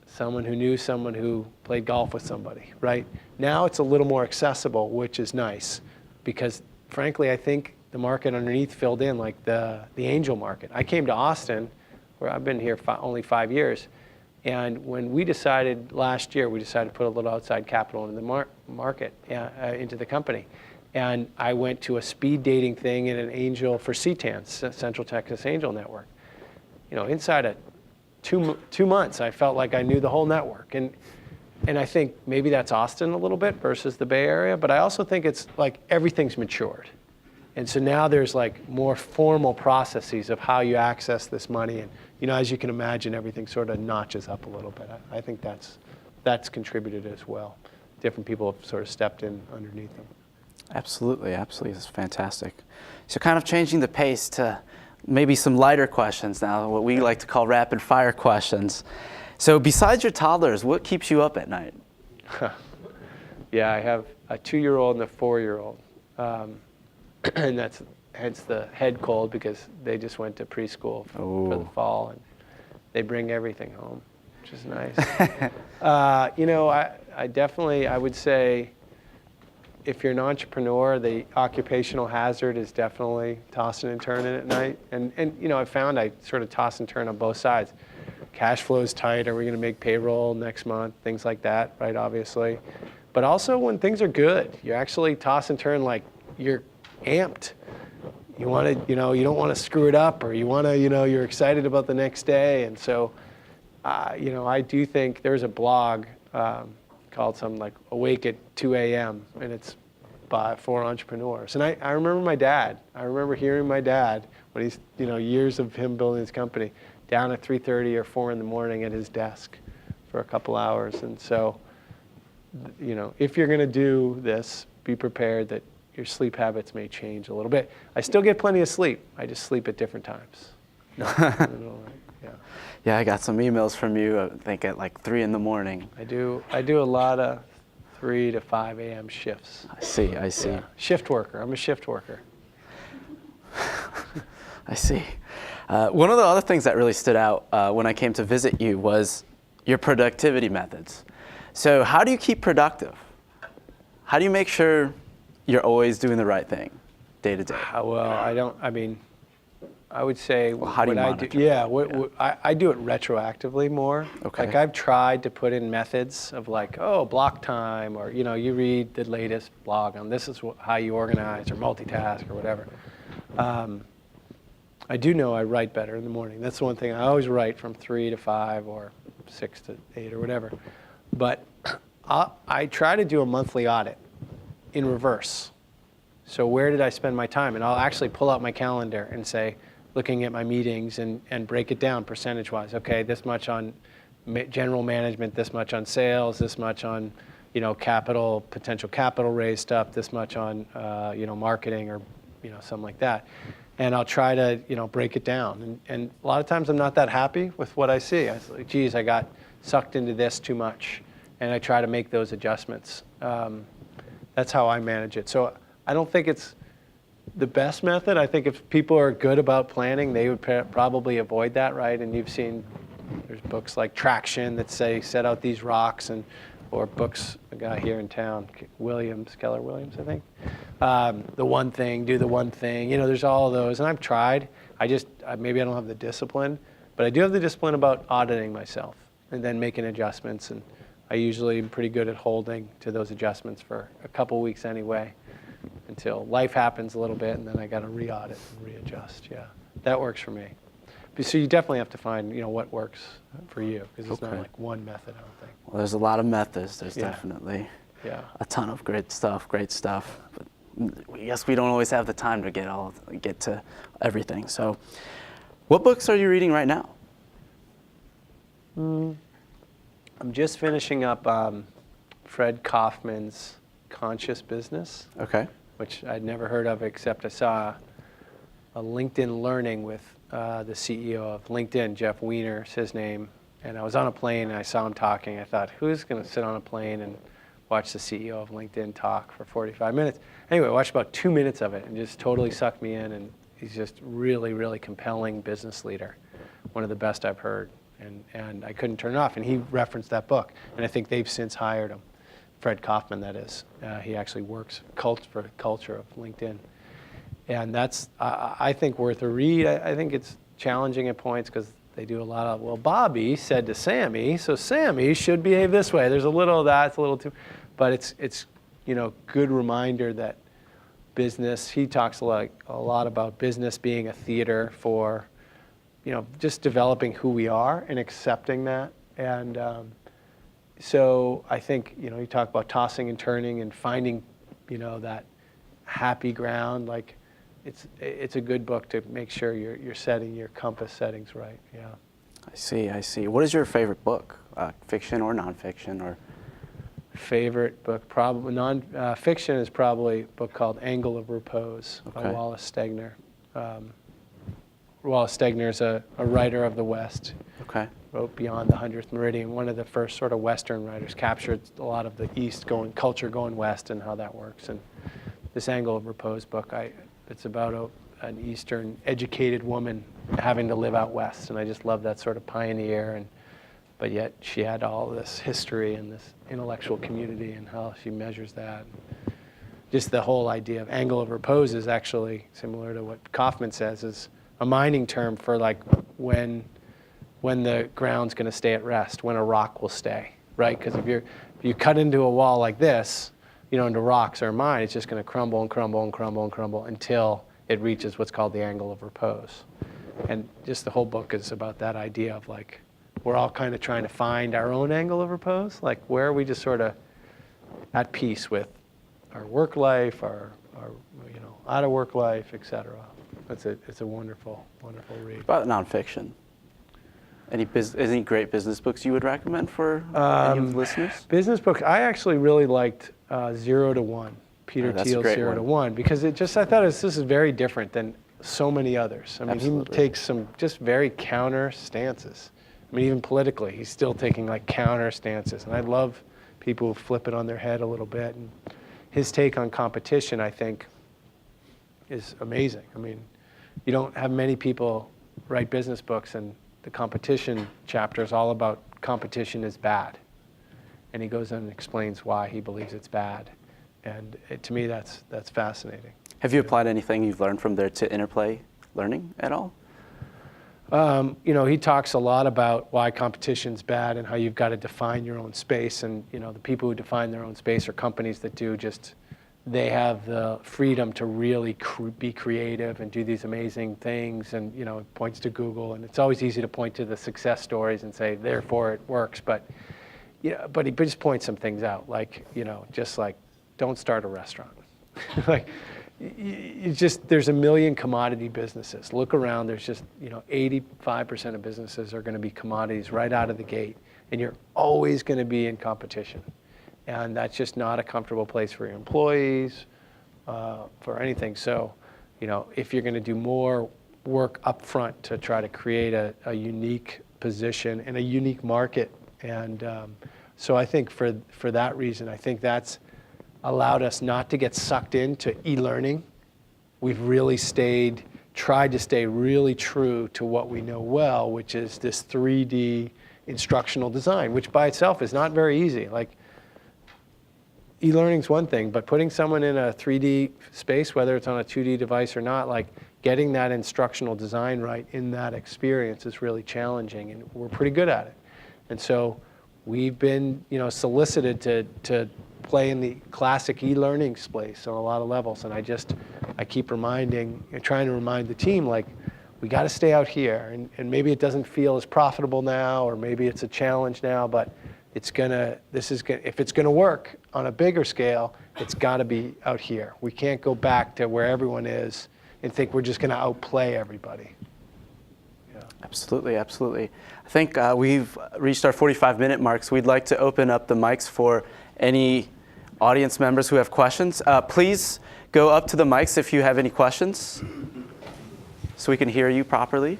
someone who knew someone who played golf with somebody, right? Now it's a little more accessible, which is nice, because frankly, I think the market underneath filled in, like the angel market. I came to Austin, where I've been here only 5 years, and when we decided last year, we decided to put a little outside capital into the market, into the company. And I went to a speed dating thing and an angel for CTANS, Central Texas Angel Network. You know, inside of two months, I felt like I knew the whole network. And I think maybe that's Austin a little bit versus the Bay Area, but I also think it's like everything's matured. And so now there's like more formal processes of how you access this money. And, you know, as you can imagine, everything sort of notches up a little bit. I think that's contributed as well. Different people have sort of stepped in underneath them. Absolutely, absolutely. That's fantastic. So kind of changing the pace to maybe some lighter questions now, what we like to call rapid fire questions. So besides your toddlers, what keeps you up at night? Yeah, I have a 2-year-old and a 4-year-old. And that's hence the head cold, because they just went to preschool for the fall, and they bring everything home, which is nice. You know, I would say, if you're an entrepreneur, the occupational hazard is definitely tossing and turning at night. And you know, I found I sort of toss and turn on both sides. Cash flow is tight. Are we going to make payroll next month? Things like that, right? Obviously. But also when things are good, you actually toss and turn like you're amped. You want to, you know, you don't want to screw it up, or you want to, you know, you're excited about the next day. And so, you know, I do think there's a blog called something like Awake at 2 a.m. and it's for entrepreneurs. And I remember my dad. I remember hearing my dad when he's, you know, years of him building his company, down at 3:30 or 4 in the morning at his desk for a couple hours. And so, you know, if you're going to do this, be prepared that your sleep habits may change a little bit. I still get plenty of sleep. I just sleep at different times. Yeah. Yeah, I got some emails from you, I think at like 3 in the morning. I do a lot of 3 to 5 a.m. shifts. I see. Yeah. Shift worker. I'm a shift worker. I see. One of the other things that really stood out when I came to visit you was your productivity methods. So how do you keep productive? How do you make sure you're always doing the right thing day to day? Well, I would say how do you monitor? I do it retroactively more. Okay. Like, I've tried to put in methods of like, block time, or, you know, you read the latest blog on this is how you organize or multitask or whatever. I do know I write better in the morning. That's the one thing. I always write from 3 to 5 or 6 to 8 or whatever. But I try to do a monthly audit in reverse. So where did I spend my time? And I'll actually pull out my calendar and say, looking at my meetings and break it down percentage-wise. Okay, this much on general management, this much on sales, this much on, you know, potential capital raise stuff, this much on, you know, marketing, or, you know, something like that. And I'll try to, you know, break it down. And a lot of times I'm not that happy with what I see. I was like, geez, I got sucked into this too much. And I try to make those adjustments. That's how I manage it. So I don't think it's the best method. I think if people are good about planning, they would probably avoid that, right? And you've seen, there's books like Traction that say set out these rocks, or books, a guy here in town, Keller Williams, I think. The One Thing, do the one thing. You know, there's all of those, and I've tried. Maybe I don't have the discipline, but I do have the discipline about auditing myself and then making adjustments. And I usually am pretty good at holding to those adjustments for a couple weeks anyway. until life happens a little bit, and then I got to re-audit and readjust. Yeah, that works for me. So you definitely have to find, what works for you, because it's not like one method, I don't think. Well, there's a lot of methods. There's definitely a ton of great stuff. But I guess we don't always have the time to get to everything. So, what books are you reading right now? I'm just finishing up Fred Kaufman's Conscious Business. Okay. Which I'd never heard of, except I saw a LinkedIn Learning with the CEO of LinkedIn, Jeff Weiner is his name. And I was on a plane and I saw him talking. I thought, who's going to sit on a plane and watch the CEO of LinkedIn talk for 45 minutes? Anyway, I watched about 2 minutes of it and just totally sucked me in. And he's just really, really compelling business leader. One of the best I've heard. And I couldn't turn it off. And he referenced that book. And I think they've since hired him. Fred Kaufman, that is. He actually works for the culture of LinkedIn. And that's, I think, worth a read. I think it's challenging at points because they do a lot of, well, Bobby said to Sammy, so Sammy should behave this way. There's a little of that, it's a little too, but it's good reminder that business, he talks a lot about business being a theater for, just developing who we are and accepting that. And so I think, you talk about tossing and turning and finding, that happy ground. Like, it's a good book to make sure you're setting your compass settings right. Yeah. I see. What is your favorite book, fiction or nonfiction, or? Favorite book, probably fiction is probably a book called Angle of Repose by Wallace Stegner. Wallace Stegner is a writer of the West. Okay. Wrote Beyond the 100th Meridian, one of the first sort of Western writers, captured a lot of the East culture going West and how that works. And this Angle of Repose book, it's about an Eastern educated woman having to live out West, and I just love that sort of pioneer, but yet she had all this history and this intellectual community and how she measures that. Just the whole idea of Angle of Repose is actually similar to what Kaufman says, is a mining term for like when the ground's going to stay at rest, when a rock will stay, right? Because if you cut into a wall like this, into rocks or mine, it's just going to crumble and crumble and crumble and crumble until it reaches what's called the angle of repose. And just the whole book is about that idea of like, we're all kind of trying to find our own angle of repose, like where are we just sort of at peace with our work life, our out of work life, etc. It's a wonderful, wonderful read. About nonfiction. Any great business books you would recommend for any of the listeners? Business books, I actually really liked 0 to 1, Peter Thiel's 0 to 1, because I thought this is very different than so many others. I mean, Absolutely. He takes some just very counter stances. I mean, even politically, he's still taking like counter stances. And I love people who flip it on their head a little bit. And his take on competition, I think, is amazing. I mean, you don't have many people write business books, and the competition chapter is all about competition is bad. And he goes in and explains why he believes it's bad. And to me, that's fascinating. Have you applied anything you've learned from there to Interplay Learning at all? He talks a lot about why competition's bad and how you've got to define your own space. And, the people who define their own space are companies that they have the freedom to really be creative and do these amazing things. And, it points to Google. And it's always easy to point to the success stories and say, therefore it works. But he just points some things out, like, just like, don't start a restaurant. Like, there's a million commodity businesses. Look around, there's just, 85% of businesses are going to be commodities right out of the gate. And you're always going to be in competition. And that's just not a comfortable place for your employees, for anything. So, if you're going to do more work up front to try to create a unique position and a unique market. And so I think for that reason, I think that's allowed us not to get sucked into e-learning. We've really tried to stay really true to what we know well, which is this 3D instructional design, which by itself is not very easy. Like, e-learning's one thing, but putting someone in a 3D space, whether it's on a 2D device or not, like getting that instructional design right in that experience is really challenging, and we're pretty good at it. And so we've been, solicited to play in the classic e-learning space on a lot of levels. And I keep trying to remind the team, like, we got to stay out here. And maybe it doesn't feel as profitable now, or maybe it's a challenge now, but if it's gonna work on a bigger scale, it's got to be out here. We can't go back to where everyone is and think we're just gonna outplay everybody. Yeah. Absolutely, absolutely. I think we've reached our 45-minute mark, so we'd like to open up the mics for any audience members who have questions. Please go up to the mics if you have any questions, so we can hear you properly.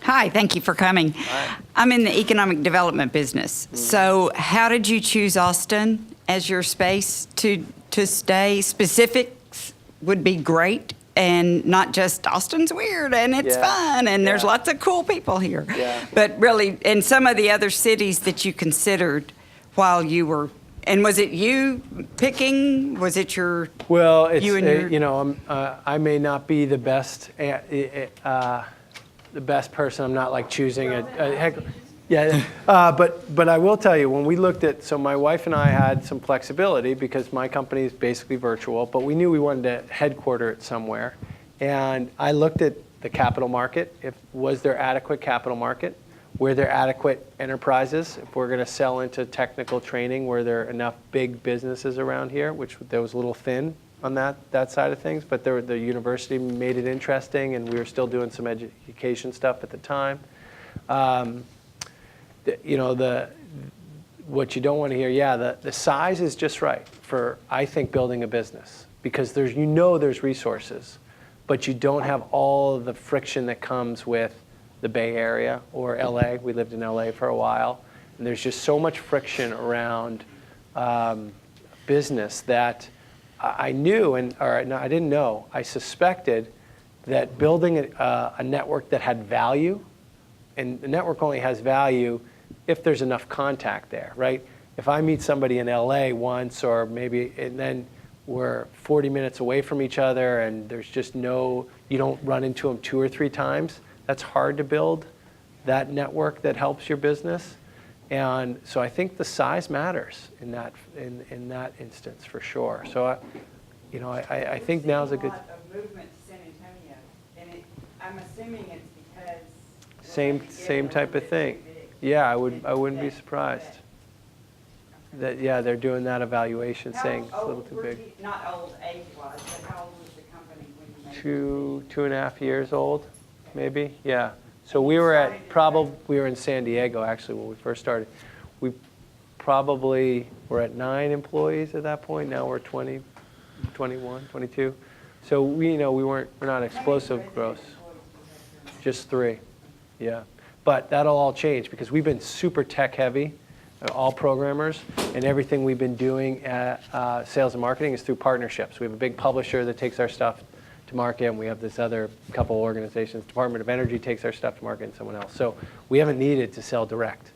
Hi, thank you for coming. Hi. I'm in the economic development business. So how did you choose Austin as your space to stay? Specifics would be great, and not just Austin's weird and it's fun and there's lots of cool people here. Yeah. But really, in some of the other cities that you considered while you were, and was it you picking? Was it your? Well, it's you and your, I may not be the best person. I'm not like choosing a heck. Yeah, but I will tell you, when we looked at, so my wife and I had some flexibility because my company is basically virtual, but we knew we wanted to headquarter it somewhere. And I looked at the capital market. Was there adequate capital market? Were there adequate enterprises? If we're going to sell into technical training, were there enough big businesses around here, which there was a little thin on that side of things, but the university made it interesting, and we were still doing some education stuff at the time. What you don't want to hear, the size is just right for, I think, building a business, because there's resources, but you don't have all of the friction that comes with the Bay Area or LA. We lived in LA for a while, and there's just so much friction around business that I knew, I didn't know, I suspected that building a network that had value, and the network only has value if there's enough contact there, right? If I meet somebody in LA once, or maybe, and then we're 40 minutes away from each other, and there's just you don't run into them 2 or 3 times, that's hard to build that network that helps your business. And so I think the size matters in that instance, for sure. So I think now's a good. There's a lot of movement to San Antonio, and I'm assuming it's because Same type of thing. Yeah, I wouldn't be surprised. That they're doing that evaluation, saying it's a little too big. Not old age-wise, but how old was the company when you made it? 2.5 years old, maybe. Yeah. So we were in San Diego actually when we first started. We probably were at 9 employees at that point. Now we're 20, 21, 22. So we're not explosive growth. Just 3. Yeah. But that'll all change because we've been super tech heavy, all programmers, and everything we've been doing at sales and marketing is through partnerships. We have a big publisher that takes our stuff to market, and we have this other couple organizations. Department of Energy takes our stuff to market, and someone else. So we haven't needed to sell direct.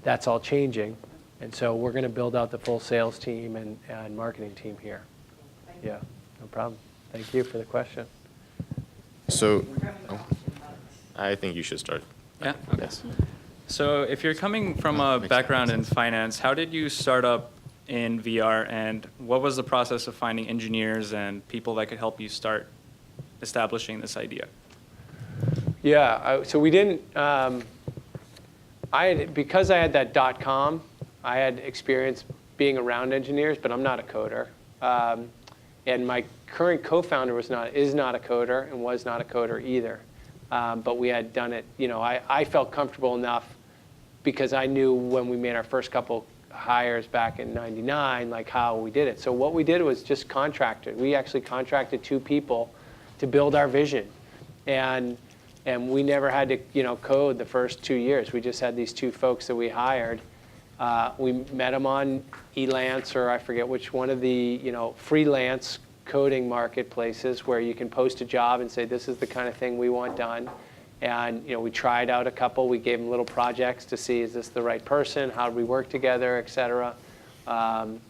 That's all changing, and so we're going to build out the full sales team and marketing team here. Yeah, no problem. Thank you for the question. So, I think you should start. Yeah? Okay. Yes. So if you're coming from a background in finance, how did you start up in VR, and what was the process of finding engineers and people that could help you start establishing this idea? Yeah, so we didn't, because I had that .com, I had experience being around engineers, but I'm not a coder. And my current co-founder is not a coder and was not a coder either. But we had done it, I felt comfortable enough because I knew when we made our first couple hires back in '99, like how we did it. So what we did was just contracted. We actually contracted 2 people to build our vision. And we never had to, code the first 2 years. We just had these 2 folks that we hired. We met them on Elance, or I forget which one of the, freelance coding marketplaces where you can post a job and say, this is the kind of thing we want done. And we tried out a couple. We gave them little projects to see, is this the right person? How do we work together, et cetera. And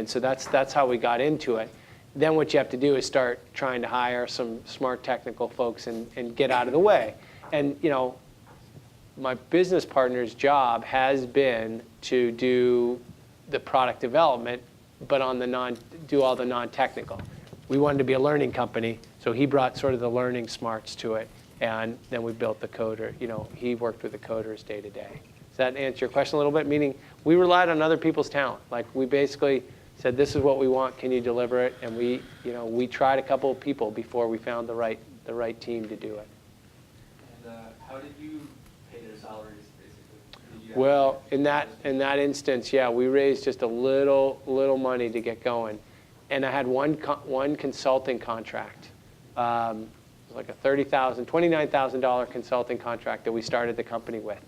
so that's how we got into it. Then what you have to do is start trying to hire some smart technical folks and get out of the way. And my business partner's job has been to do the product development, but do all the non-technical. We wanted to be a learning company, so he brought sort of the learning smarts to it, and then we built the coder. He worked with the coders day to day. Does that answer your question a little bit? Meaning, we relied on other people's talent. Like, we basically said, this is what we want, can you deliver it? And we tried a couple of people before we found the right team to do it. And how did you pay their salaries, basically? Well, in that instance, yeah, we raised just a little money to get going, and I had one consulting contract. It was like a $29,000 consulting contract that we started the company with,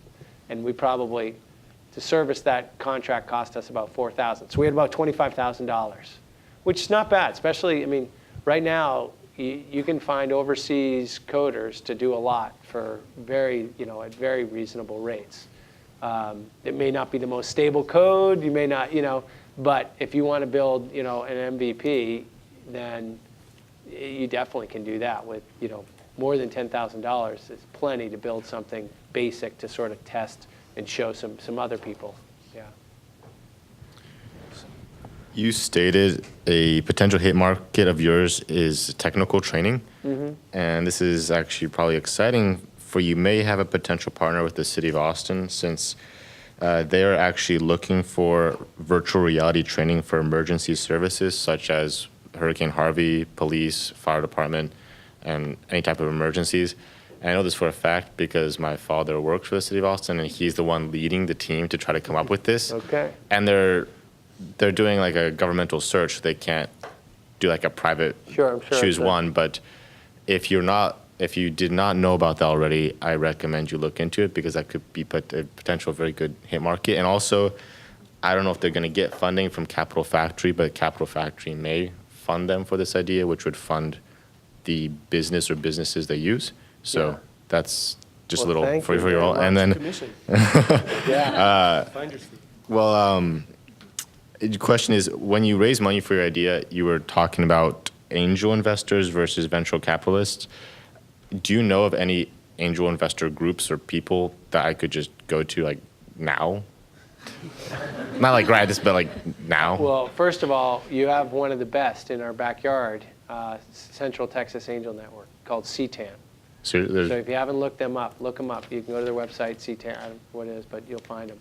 and we probably, to service that contract, cost us about $4,000. So we had about $25,000, which is not bad. Especially, I mean, right now you can find overseas coders to do a lot for at very reasonable rates. It may not be the most stable code, you may not, but if you want to build, an MVP, then you definitely can do that with, more than $10,000 is plenty to build something basic to sort of test and show some other people. Yeah. You stated a potential hit market of yours is technical training. Mm-hmm. And this is actually probably exciting for you may have a potential partner with the city of Austin, since they're actually looking for virtual reality training for emergency services such as Hurricane Harvey, police, fire department, and any type of emergencies. And I know this for a fact because my father works for the city of Austin, and he's the one leading the team to try to come up with this. Okay. And they're doing like a governmental search. They can't do like a private Sure, I'm sure choose it's one. But if you did not know about that already, I recommend you look into it, because that could be a potential very good hit market. And also, I don't know if they're going to get funding from Capital Factory, but Capital Factory may fund them for this idea, which would fund the business or businesses they use. So Yeah. that's just Well, a little thank for you your very all. much. And then, Yeah. the question is, when you raise money for your idea, you were talking about angel investors versus venture capitalists. Do you know of any angel investor groups or people that I could just go to like now? Not like right this, but like now. Well, first of all, you have one of the best in our backyard, Central Texas Angel Network, called CTAN. So there's, So if you haven't looked them up, look them up. You can go to their website, CTAN, I don't know what it is, but you'll find them.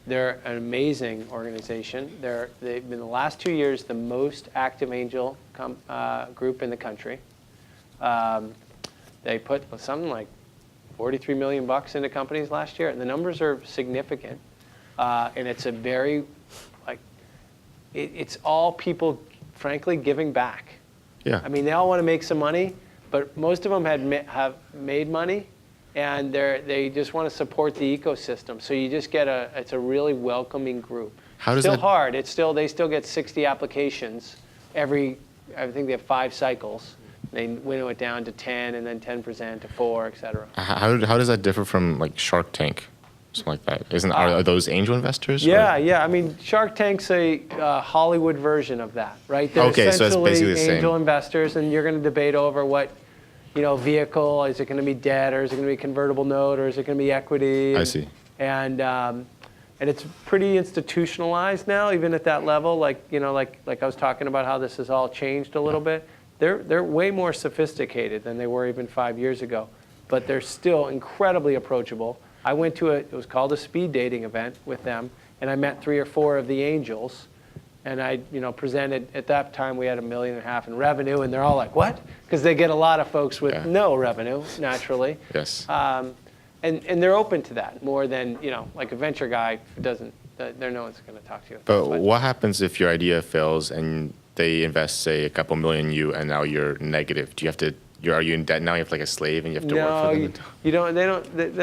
They're an amazing organization. They've been the last 2 years the most active angel group in the country. They put something like $43 million into companies last year, and the numbers are significant. And it's a very, it's all people, frankly, giving back. yeah. I mean, they all want to make some money, but most of them have made money, and they just want to support the ecosystem. So you just get it's a really welcoming group. How does still that- hard. They still get 60 applications I think they have 5 cycles. They winnow it down to 10, and then 10% to 4, et cetera. How does that differ from like Shark Tank, something like that? Are those angel investors? Yeah, or? yeah. I mean, Shark Tank's a Hollywood version of that, right? They're Okay, so it's essentially basically the same. angel investors, and you're going to debate over what, vehicle. Is it going to be debt, or is it going to be a convertible note, or is it going to be equity? I see. And it's pretty institutionalized now, even at that level. Like I was talking about how this has all changed a little bit. They're way more sophisticated than they were even 5 years ago, but they're still incredibly approachable. I went to it was called a speed dating event with them, and I met 3 or 4 of the angels, and I presented. At that time we had $1.5 million in revenue, and they're all like, what? Because they get a lot of folks with no revenue, naturally. Yes. And they're open to that more than, like a venture guy doesn't, no one's going to talk to you. But what happens if your idea fails and they invest, say, a couple million in you, and now you're negative? Do you have to? Are you in debt now? You have like a slave, and you have to work for them. You don't. They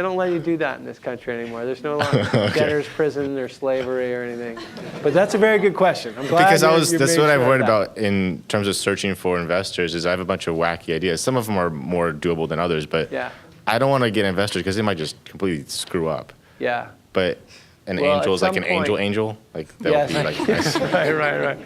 don't let you do that in this country anymore. There's no longer debtor's prison or slavery or anything. But that's a very good question. I'm glad Because you're that's being what I've sure of worried that. about in terms of searching for investors. Is I have a bunch of wacky ideas. Some of them are more doable than others, but Yeah. I don't want to get investors because they might just completely screw up. Yeah. But an Well, angel at is like some an point- angel, like that Yes. would be like nice. Right.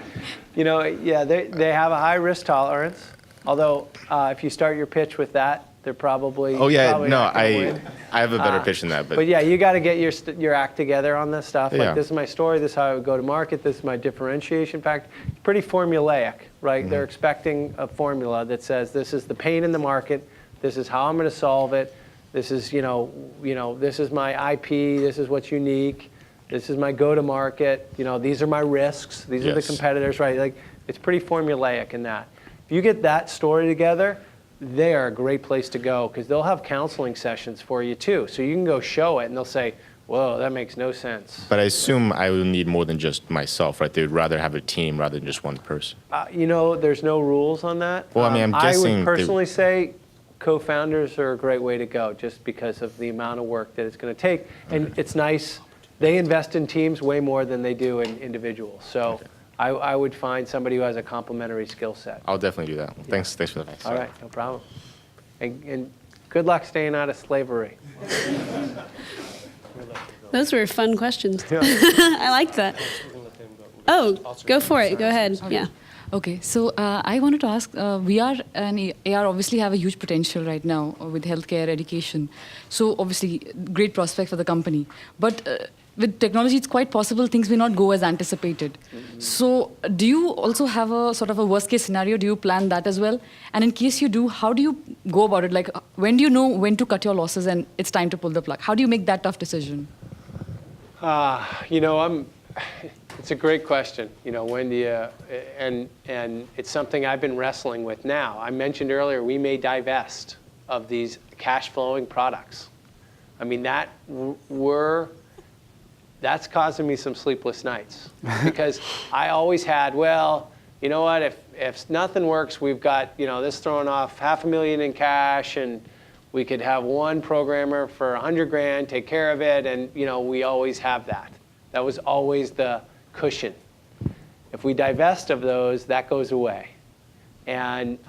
They have a high risk tolerance. Although if you start your pitch with that, They're probably Oh yeah, probably no, not gonna win. I have a better pitch than that, But yeah, you got to get your act together on this stuff. Like Yeah. this is my story. This is how I would go to market. This is my differentiation factor. It's pretty formulaic, right? They're expecting a formula that says this is the pain in the market. This is how I'm going to solve it. This is this is my IP. This is what's unique. This is my go-to-market. These are my risks. These are the Yes. competitors, right? Like it's pretty formulaic in that. If you get that story together, they are a great place to go because they'll have counseling sessions for you too. So you can go show it and they'll say, whoa, that makes no sense. But I assume I will need more than just myself, right? They would rather have a team rather than just one person. There's no rules on that. Well, I mean, I'm I guessing would personally say co-founders are a great way to go just because of the amount of work that it's going to take. And it's nice. They invest in teams way more than they do in individuals. So I would find somebody who has a complementary skill set. I'll definitely do that. Thanks for the advice. All right, no problem. And good luck staying out of slavery. Those were fun questions. I like that. Oh, go for it. Go ahead. Yeah. Okay, so I wanted to ask, VR and AR obviously have a huge potential right now with healthcare, education. So obviously, great prospect for the company. But with technology, it's quite possible things may not go as anticipated. So do you also have a sort of a worst case scenario? Do you plan that as well? And in case you do, how do you go about it? Like, when do you know when to cut your losses and it's time to pull the plug? How do you make that tough decision? It's a great question. When do you, and it's something I've been wrestling with now. I mentioned earlier we may divest of these cash flowing products. I mean, that's causing me some sleepless nights because I always had, well, you know what, if nothing works, we've got, this throwing off $500,000 in cash and we could have one programmer for $100,000 take care of it. And, we always have that. That was always the cushion. If we divest of those, that goes away. And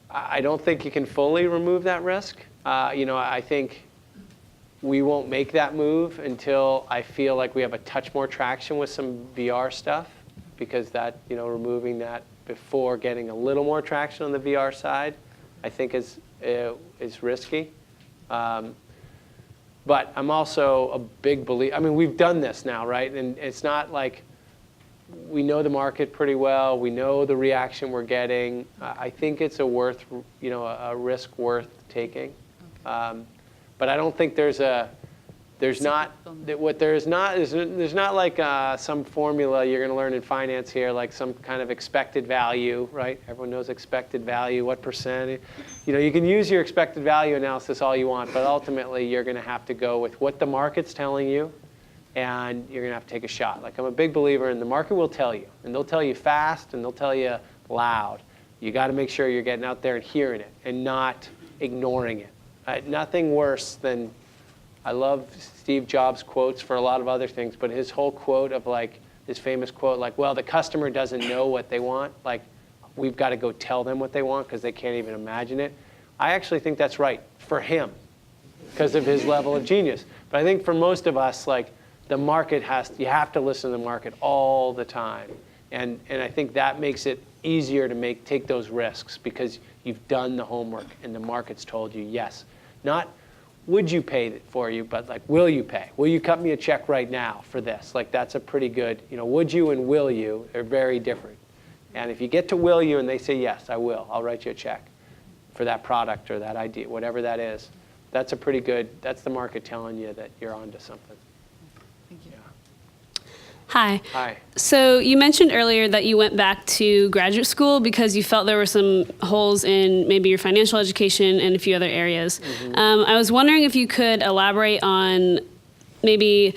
I don't think you can fully remove that risk. I think we won't make that move until I feel like we have a touch more traction with some VR stuff, because that, removing that before getting a little more traction on the VR side, I think is risky. But I'm also a big believer. I mean, we've done this now, right? And it's not like we know the market pretty well. We know the reaction we're getting. I think it's a risk worth taking. But I don't think there's not like some formula you're going to learn in finance here, like some kind of expected value, right? Everyone knows expected value, what percent. You can use your expected value analysis all you want, but ultimately you're going to have to go with what the market's telling you, and you're going to have to take a shot. Like, I'm a big believer in the market will tell you, and they'll tell you fast, and they'll tell you loud. You got to make sure you're getting out there and hearing it and not ignoring it. Nothing worse than, I love Steve Jobs' quotes for a lot of other things, but his whole quote of his famous quote, well, the customer doesn't know what they want. We've got to go tell them what they want because they can't even imagine it. I actually think that's right for him because of his level of genius. But I think for most of us, the market you have to listen to the market all the time. And I think that makes it easier to take those risks because you've done the homework and the market's told you yes. Not would you pay it for you, but will you pay? Will you cut me a check right now for this? That's a pretty good, would you and will you are very different. And if you get to will you and they say, yes, I will, I'll write you a check for that product or that idea, whatever that is, that's the market telling you that you're onto something. Thank you. Yeah. Hi. Hi. So you mentioned earlier that you went back to graduate school because you felt there were some holes in maybe your financial education and a few other areas. Mm-hmm. I was wondering if you could elaborate on maybe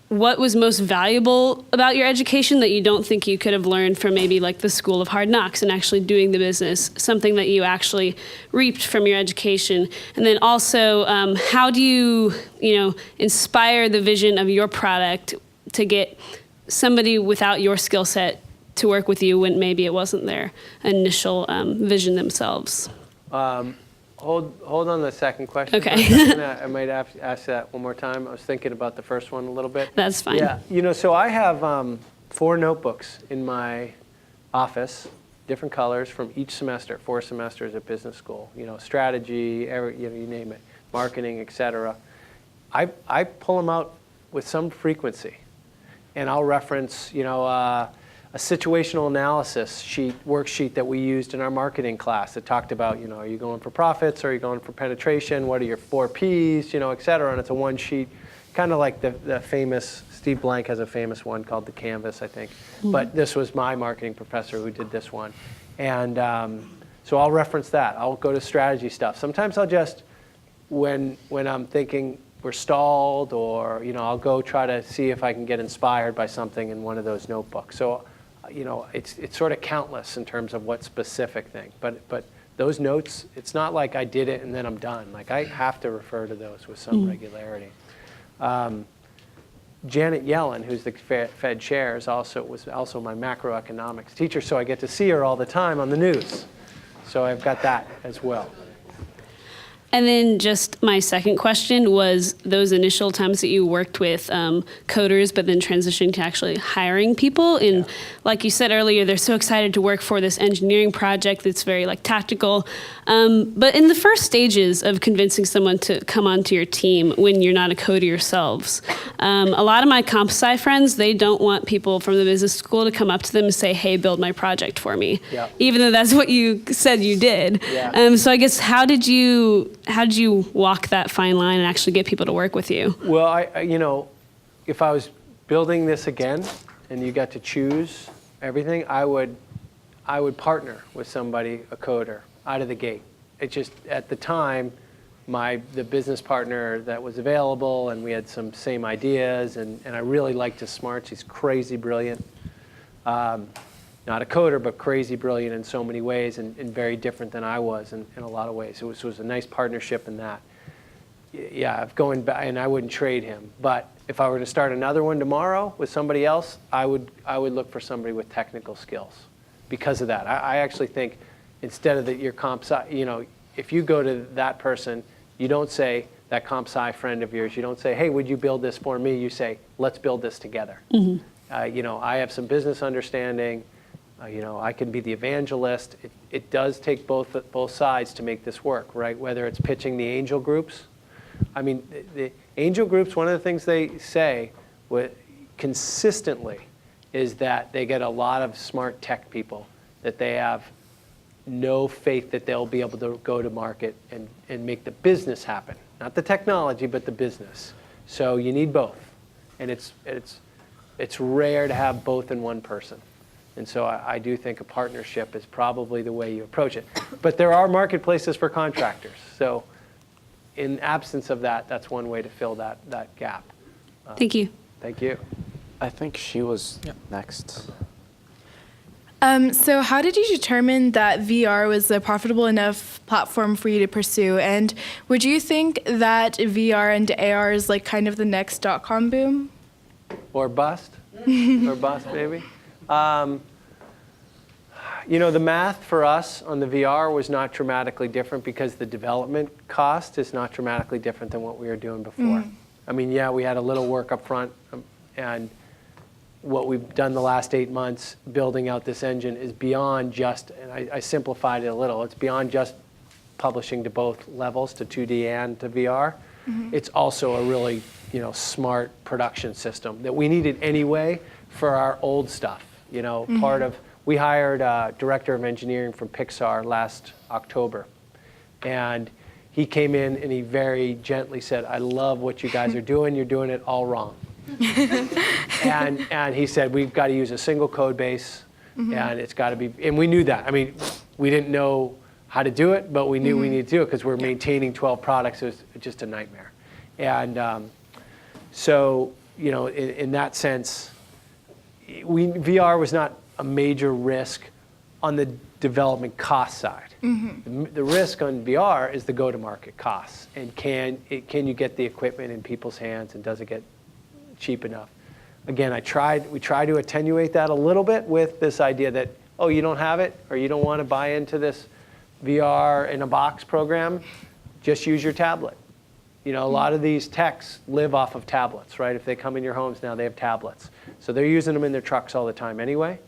what was most valuable about your education that you don't think you could have learned from maybe the School of Hard Knocks and actually doing the business, something that you actually reaped from your education. And then also, how do you, inspire the vision of your product to get somebody without your skill set to work with you when maybe it wasn't their initial vision themselves? Hold on the second question. Okay. I might have to ask that one more time. I was thinking about the first one a little bit. That's fine. Yeah, so I have 4 notebooks in my office, different colors from each semester, 4 semesters at business school, strategy, you name it, marketing, et cetera. I pull them out with some frequency, and I'll reference, a situational analysis worksheet that we used in our marketing class that talked about, are you going for profits? Are you going for penetration? What are your 4 Ps? Et cetera. And it's a one sheet, kind of like the famous, Steve Blank has a famous one called the Canvas, I think. But this was my marketing professor who did this one. And so I'll reference that. I'll go to strategy stuff. Sometimes I'll just, when I'm thinking we're stalled, or I'll go try to see if I can get inspired by something in one of those notebooks. So it's sort of countless in terms of what specific thing. But those notes, it's not like I did it and then I'm done. Like I have to refer to those with some regularity. Janet Yellen, who's the Fed chair, was also my macroeconomics teacher, so I get to see her all the time on the news. So I've got that as well. And then just my second question was those initial times that you worked with coders, but then transitioning to actually hiring people. And like you said earlier, they're so excited to work for this engineering project that's very tactical. But in the first stages of convincing someone to come onto your team when you're not a coder yourselves, a lot of my comp sci friends, they don't want people from the business school to come up to them and say, hey, build my project for me. Yeah. Even though that's what you said you did. Yeah. So I guess how did you walk that fine line and actually get people to work with you? Well, if I was building this again and you got to choose everything, I would partner with somebody, a coder, out of the gate. It just, at the time, the business partner that was available, and we had some same ideas, and I really liked his smarts. He's crazy brilliant. Not a coder, but crazy brilliant in so many ways, and very different than I was in a lot of ways. It was a nice partnership in that. Yeah, going back, and I wouldn't trade him. But if I were to start another one tomorrow with somebody else, I would look for somebody with technical skills because of that. I actually think instead of your comp sci, if you go to that person, you don't say, that comp sci friend of yours, you don't say, hey, would you build this for me? You say, let's build this together. Mm-hmm. I have some business understanding. I can be the evangelist. It does take both sides to make this work, right? Whether it's pitching the angel groups. I mean, the angel groups, one of the things they say consistently is that they get a lot of smart tech people, that they have no faith that they'll be able to go to market and make the business happen. Not the technology, but the business. So you need both. And it's rare to have both in one person. And so I do think a partnership is probably the way you approach it. But there are marketplaces for contractors. So in absence of that, that's one way to fill that gap. Thank you. Thank you. I think she was next. So how did you determine that VR was a profitable enough platform for you to pursue? And would you think that VR and AR is like kind of the next .com boom? Or bust? Or bust, maybe? The math for us on the VR was not dramatically different because the development cost is not dramatically different than what we were doing before. I mean, yeah, we had a little work up front, and what we've done the last 8 months building out this engine is beyond just, and I simplified it a little, it's beyond just publishing to both levels, to 2D and to VR. Mm-hmm. It's also a really smart production system that we needed anyway for our old stuff. Mm-hmm. We hired a director of engineering from Pixar last October. And he came in and he very gently said, I love what you guys are doing. You're doing it all wrong. and he said, we've got to use a single code base. Mm-hmm. And it's got to be, and we knew that. I mean, we didn't know how to do it, but we knew we needed to do it because we're maintaining 12 products. It was just a nightmare. And so, in that sense, VR was not a major risk on the development cost side. Mm-hmm. The risk on VR is the go-to-market costs, and can you get the equipment in people's hands, and does it get cheap enough? Again, we try to attenuate that a little bit with this idea that, oh, you don't have it, or you don't want to buy into this VR in a box program, just use your tablet. A lot of these techs live off of tablets, right? If they come in your homes now, they have tablets. So they're using them in their trucks all the time anyway.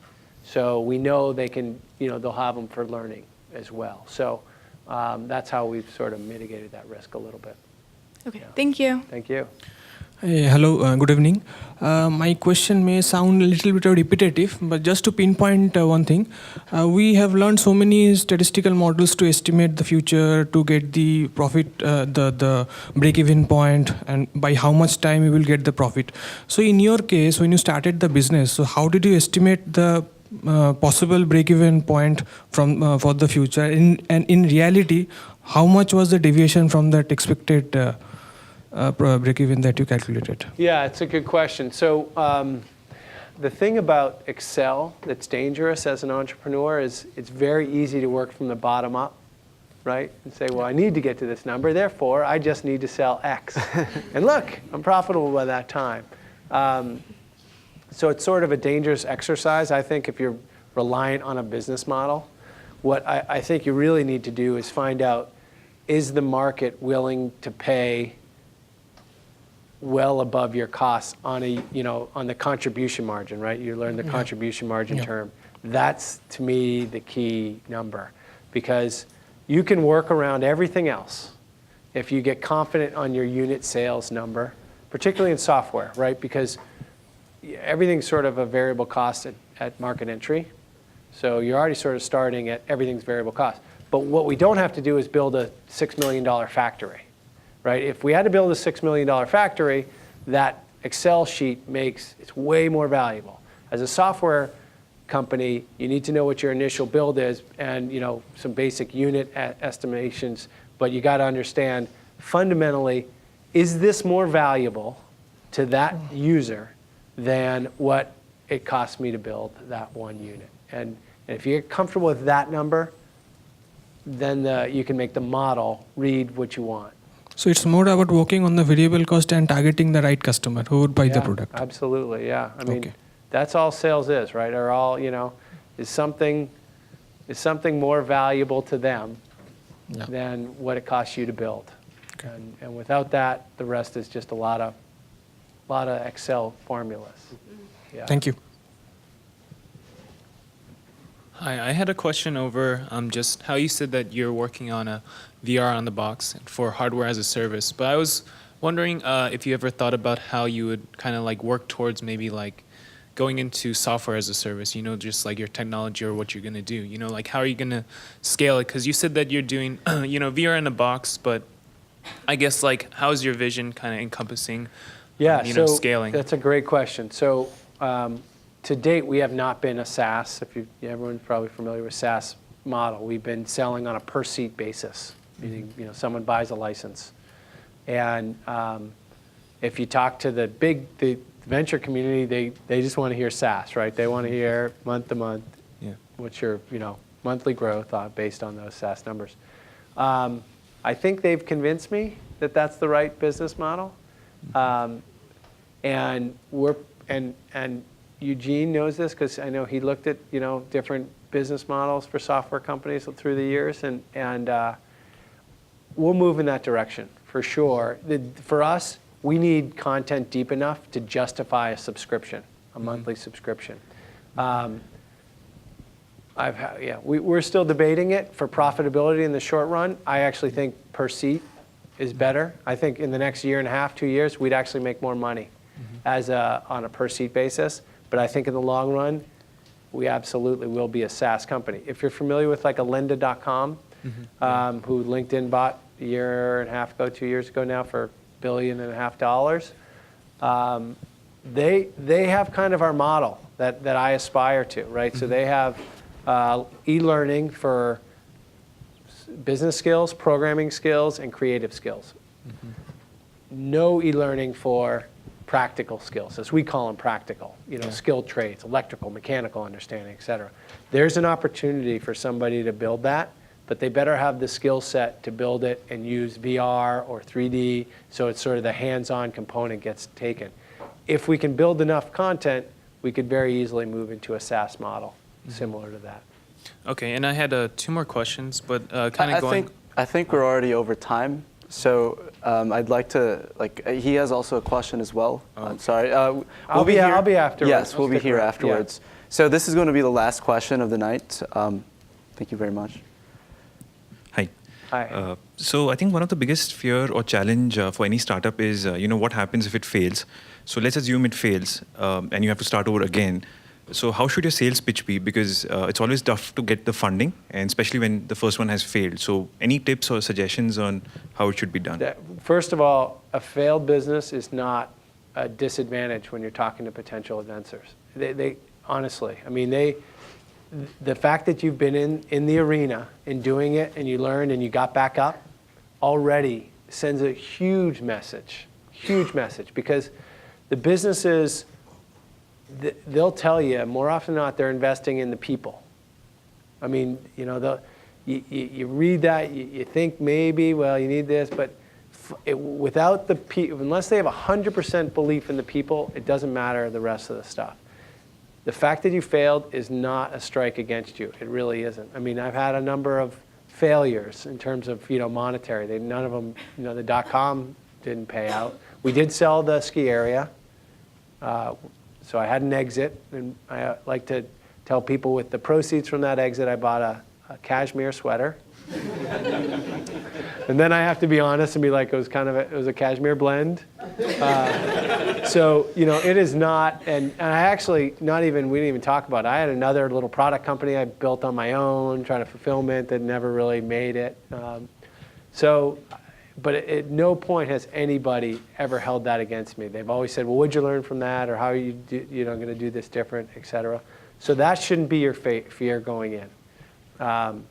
So we know they can, they'll have them for learning as well. So that's how we've sort of mitigated that risk a little bit. Okay, thank you. Thank you. Hello, good evening. My question may sound a little bit repetitive, but just to pinpoint one thing, we have learned so many statistical models to estimate the future, to get the profit, the break-even point, and by how much time we will get the profit. So in your case, when you started the business, so how did you estimate the possible break-even point from for the future? And in reality, how much was the deviation from that expected break-even that you calculated? Yeah, it's a good question. So the thing about Excel that's dangerous as an entrepreneur is it's very easy to work from the bottom up, right? And say, well, I need to get to this number, therefore I just need to sell X. And look, I'm profitable by that time. So it's sort of a dangerous exercise, I think, if you're reliant on a business model. What I think you really need to do is find out, is the market willing to pay well above your costs on on the contribution margin, right? You learn the contribution margin term. That's, to me, the key number, because you can work around everything else if you get confident on your unit sales number, particularly in software, right? Because everything's sort of a variable cost at market entry. So you're already sort of starting at everything's variable cost. But what we don't have to do is build a $6 million factory. Right? If we had to build a $6 million factory, that Excel sheet it's way more valuable. As a software company, you need to know what your initial build is and some basic unit estimations, but you got to understand fundamentally, is this more valuable to that user than what it costs me to build that one unit? And if you get comfortable with that number, then you can make the model read what you want. So it's more about working on the variable cost and targeting the right customer who would buy the product. Absolutely, yeah. I mean, that's all sales is, right? Are all, is something more valuable to them than what it costs you to build. Okay. And without that, the rest is just a lot of Excel formulas. Yeah. Thank you. Hi, I had a question over just how you said that you're working on a VR on the box for hardware as a service. But I was wondering if you ever thought about how you would kind of like work towards maybe like going into software as a service, just like your technology or what you're going to do, like how are you going to scale it? Because you said that you're doing, VR in a box, but I guess like how is your vision kind of encompassing, scaling? That's a great question. So to date, we have not been a SaaS. Everyone's probably familiar with SaaS model. We've been selling on a per seat basis, meaning someone buys a license, and if you talk to the venture community, they just want to hear SaaS, right? They want to hear month to month. What's your monthly growth based on those SaaS numbers. I think they've convinced me that that's the right business model, and Eugene knows this because I know he looked at different business models for software companies through the years, and we'll move in that direction for sure. For us, we need content deep enough to justify a subscription, a monthly subscription. We're still debating it for profitability in the short run. I actually think per seat is better. I think in the next year and a half, 2 years, we'd actually make more money on a per seat basis. But I think in the long run, we absolutely will be a SaaS company. If you're familiar with like a lynda.com, who LinkedIn bought a year and a half ago, 2 years ago now for $1.5 billion, they have kind of our model that I aspire to, right? So they have e-learning for business skills, programming skills, and creative skills. No e-learning for practical skills, as we call them practical, skilled trades, electrical, mechanical understanding, et cetera. There's an opportunity for somebody to build that, but they better have the skill set to build it and use VR or 3D, so it's sort of the hands-on component gets taken. If we can build enough content, we could very easily move into a SaaS model similar to that. Okay, and I had 2 more questions, but kind of going... I think we're already over time. So I'd like to, he has also a question as well. I'm sorry. I'll be afterwards. Yes, I'll we'll be stick here around. afterwards. So this is going to be the last question of the night. Thank you very much. Hi. Hi. So I think one of the biggest fear or challenge for any startup is, what happens if it fails? So let's assume it fails and you have to start over again. So how should your sales pitch be? Because it's always tough to get the funding, and especially when the first one has failed. So any tips or suggestions on how it should be done? First of all, a failed business is not a disadvantage when you're talking to potential investors. They honestly, I mean, the fact that you've been in the arena and doing it and you learned and you got back up already sends a huge message, because the businesses, they'll tell you more often than not they're investing in the people. I mean, you read that, you think maybe, well, you need this, but without the people, unless they have 100% belief in the people, it doesn't matter the rest of the stuff. The fact that you failed is not a strike against you. It really isn't. I mean, I've had a number of failures in terms of monetary. None of them, the .com didn't pay out. We did sell the ski area, so I had an exit, and I like to tell people with the proceeds from that exit, I bought a cashmere sweater. And then I have to be honest and be like, it was a cashmere blend. So, it is not, and I actually, we didn't even talk about it. I had another little product company I built on my own, trying to fulfillment that never really made it. But at no point has anybody ever held that against me. They've always said, well, what'd you learn from that? Or how are you going to do this different, et cetera. So that shouldn't be your fear going in.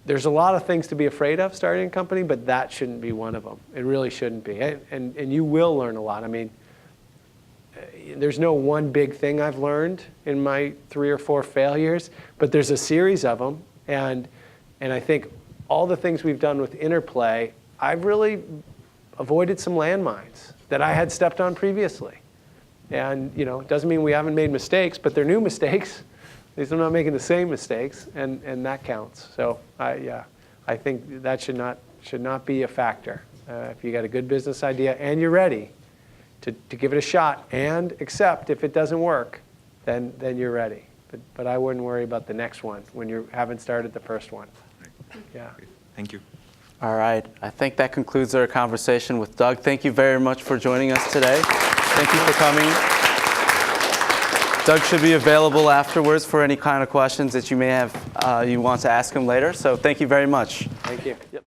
There's a lot of things to be afraid of starting a company, but that shouldn't be one of them. It really shouldn't be. And you will learn a lot. I mean, there's no one big thing I've learned in my 3 or 4 failures, but there's a series of them. And I think all the things we've done with Interplay, I've really avoided some landmines that I had stepped on previously. And it doesn't mean we haven't made mistakes, but they're new mistakes. At least I'm not making the same mistakes, and that counts. So I think that should not be a factor. If you got a good business idea and you're ready to give it a shot and accept if it doesn't work, then you're ready. But I wouldn't worry about the next one when you haven't started the first one. Yeah. Thank you. All right. I think that concludes our conversation with Doug. Thank you very much for joining us today. Thank you for coming. Doug should be available afterwards for any kind of questions that you may have you want to ask him later. So thank you very much. Thank you. Yep.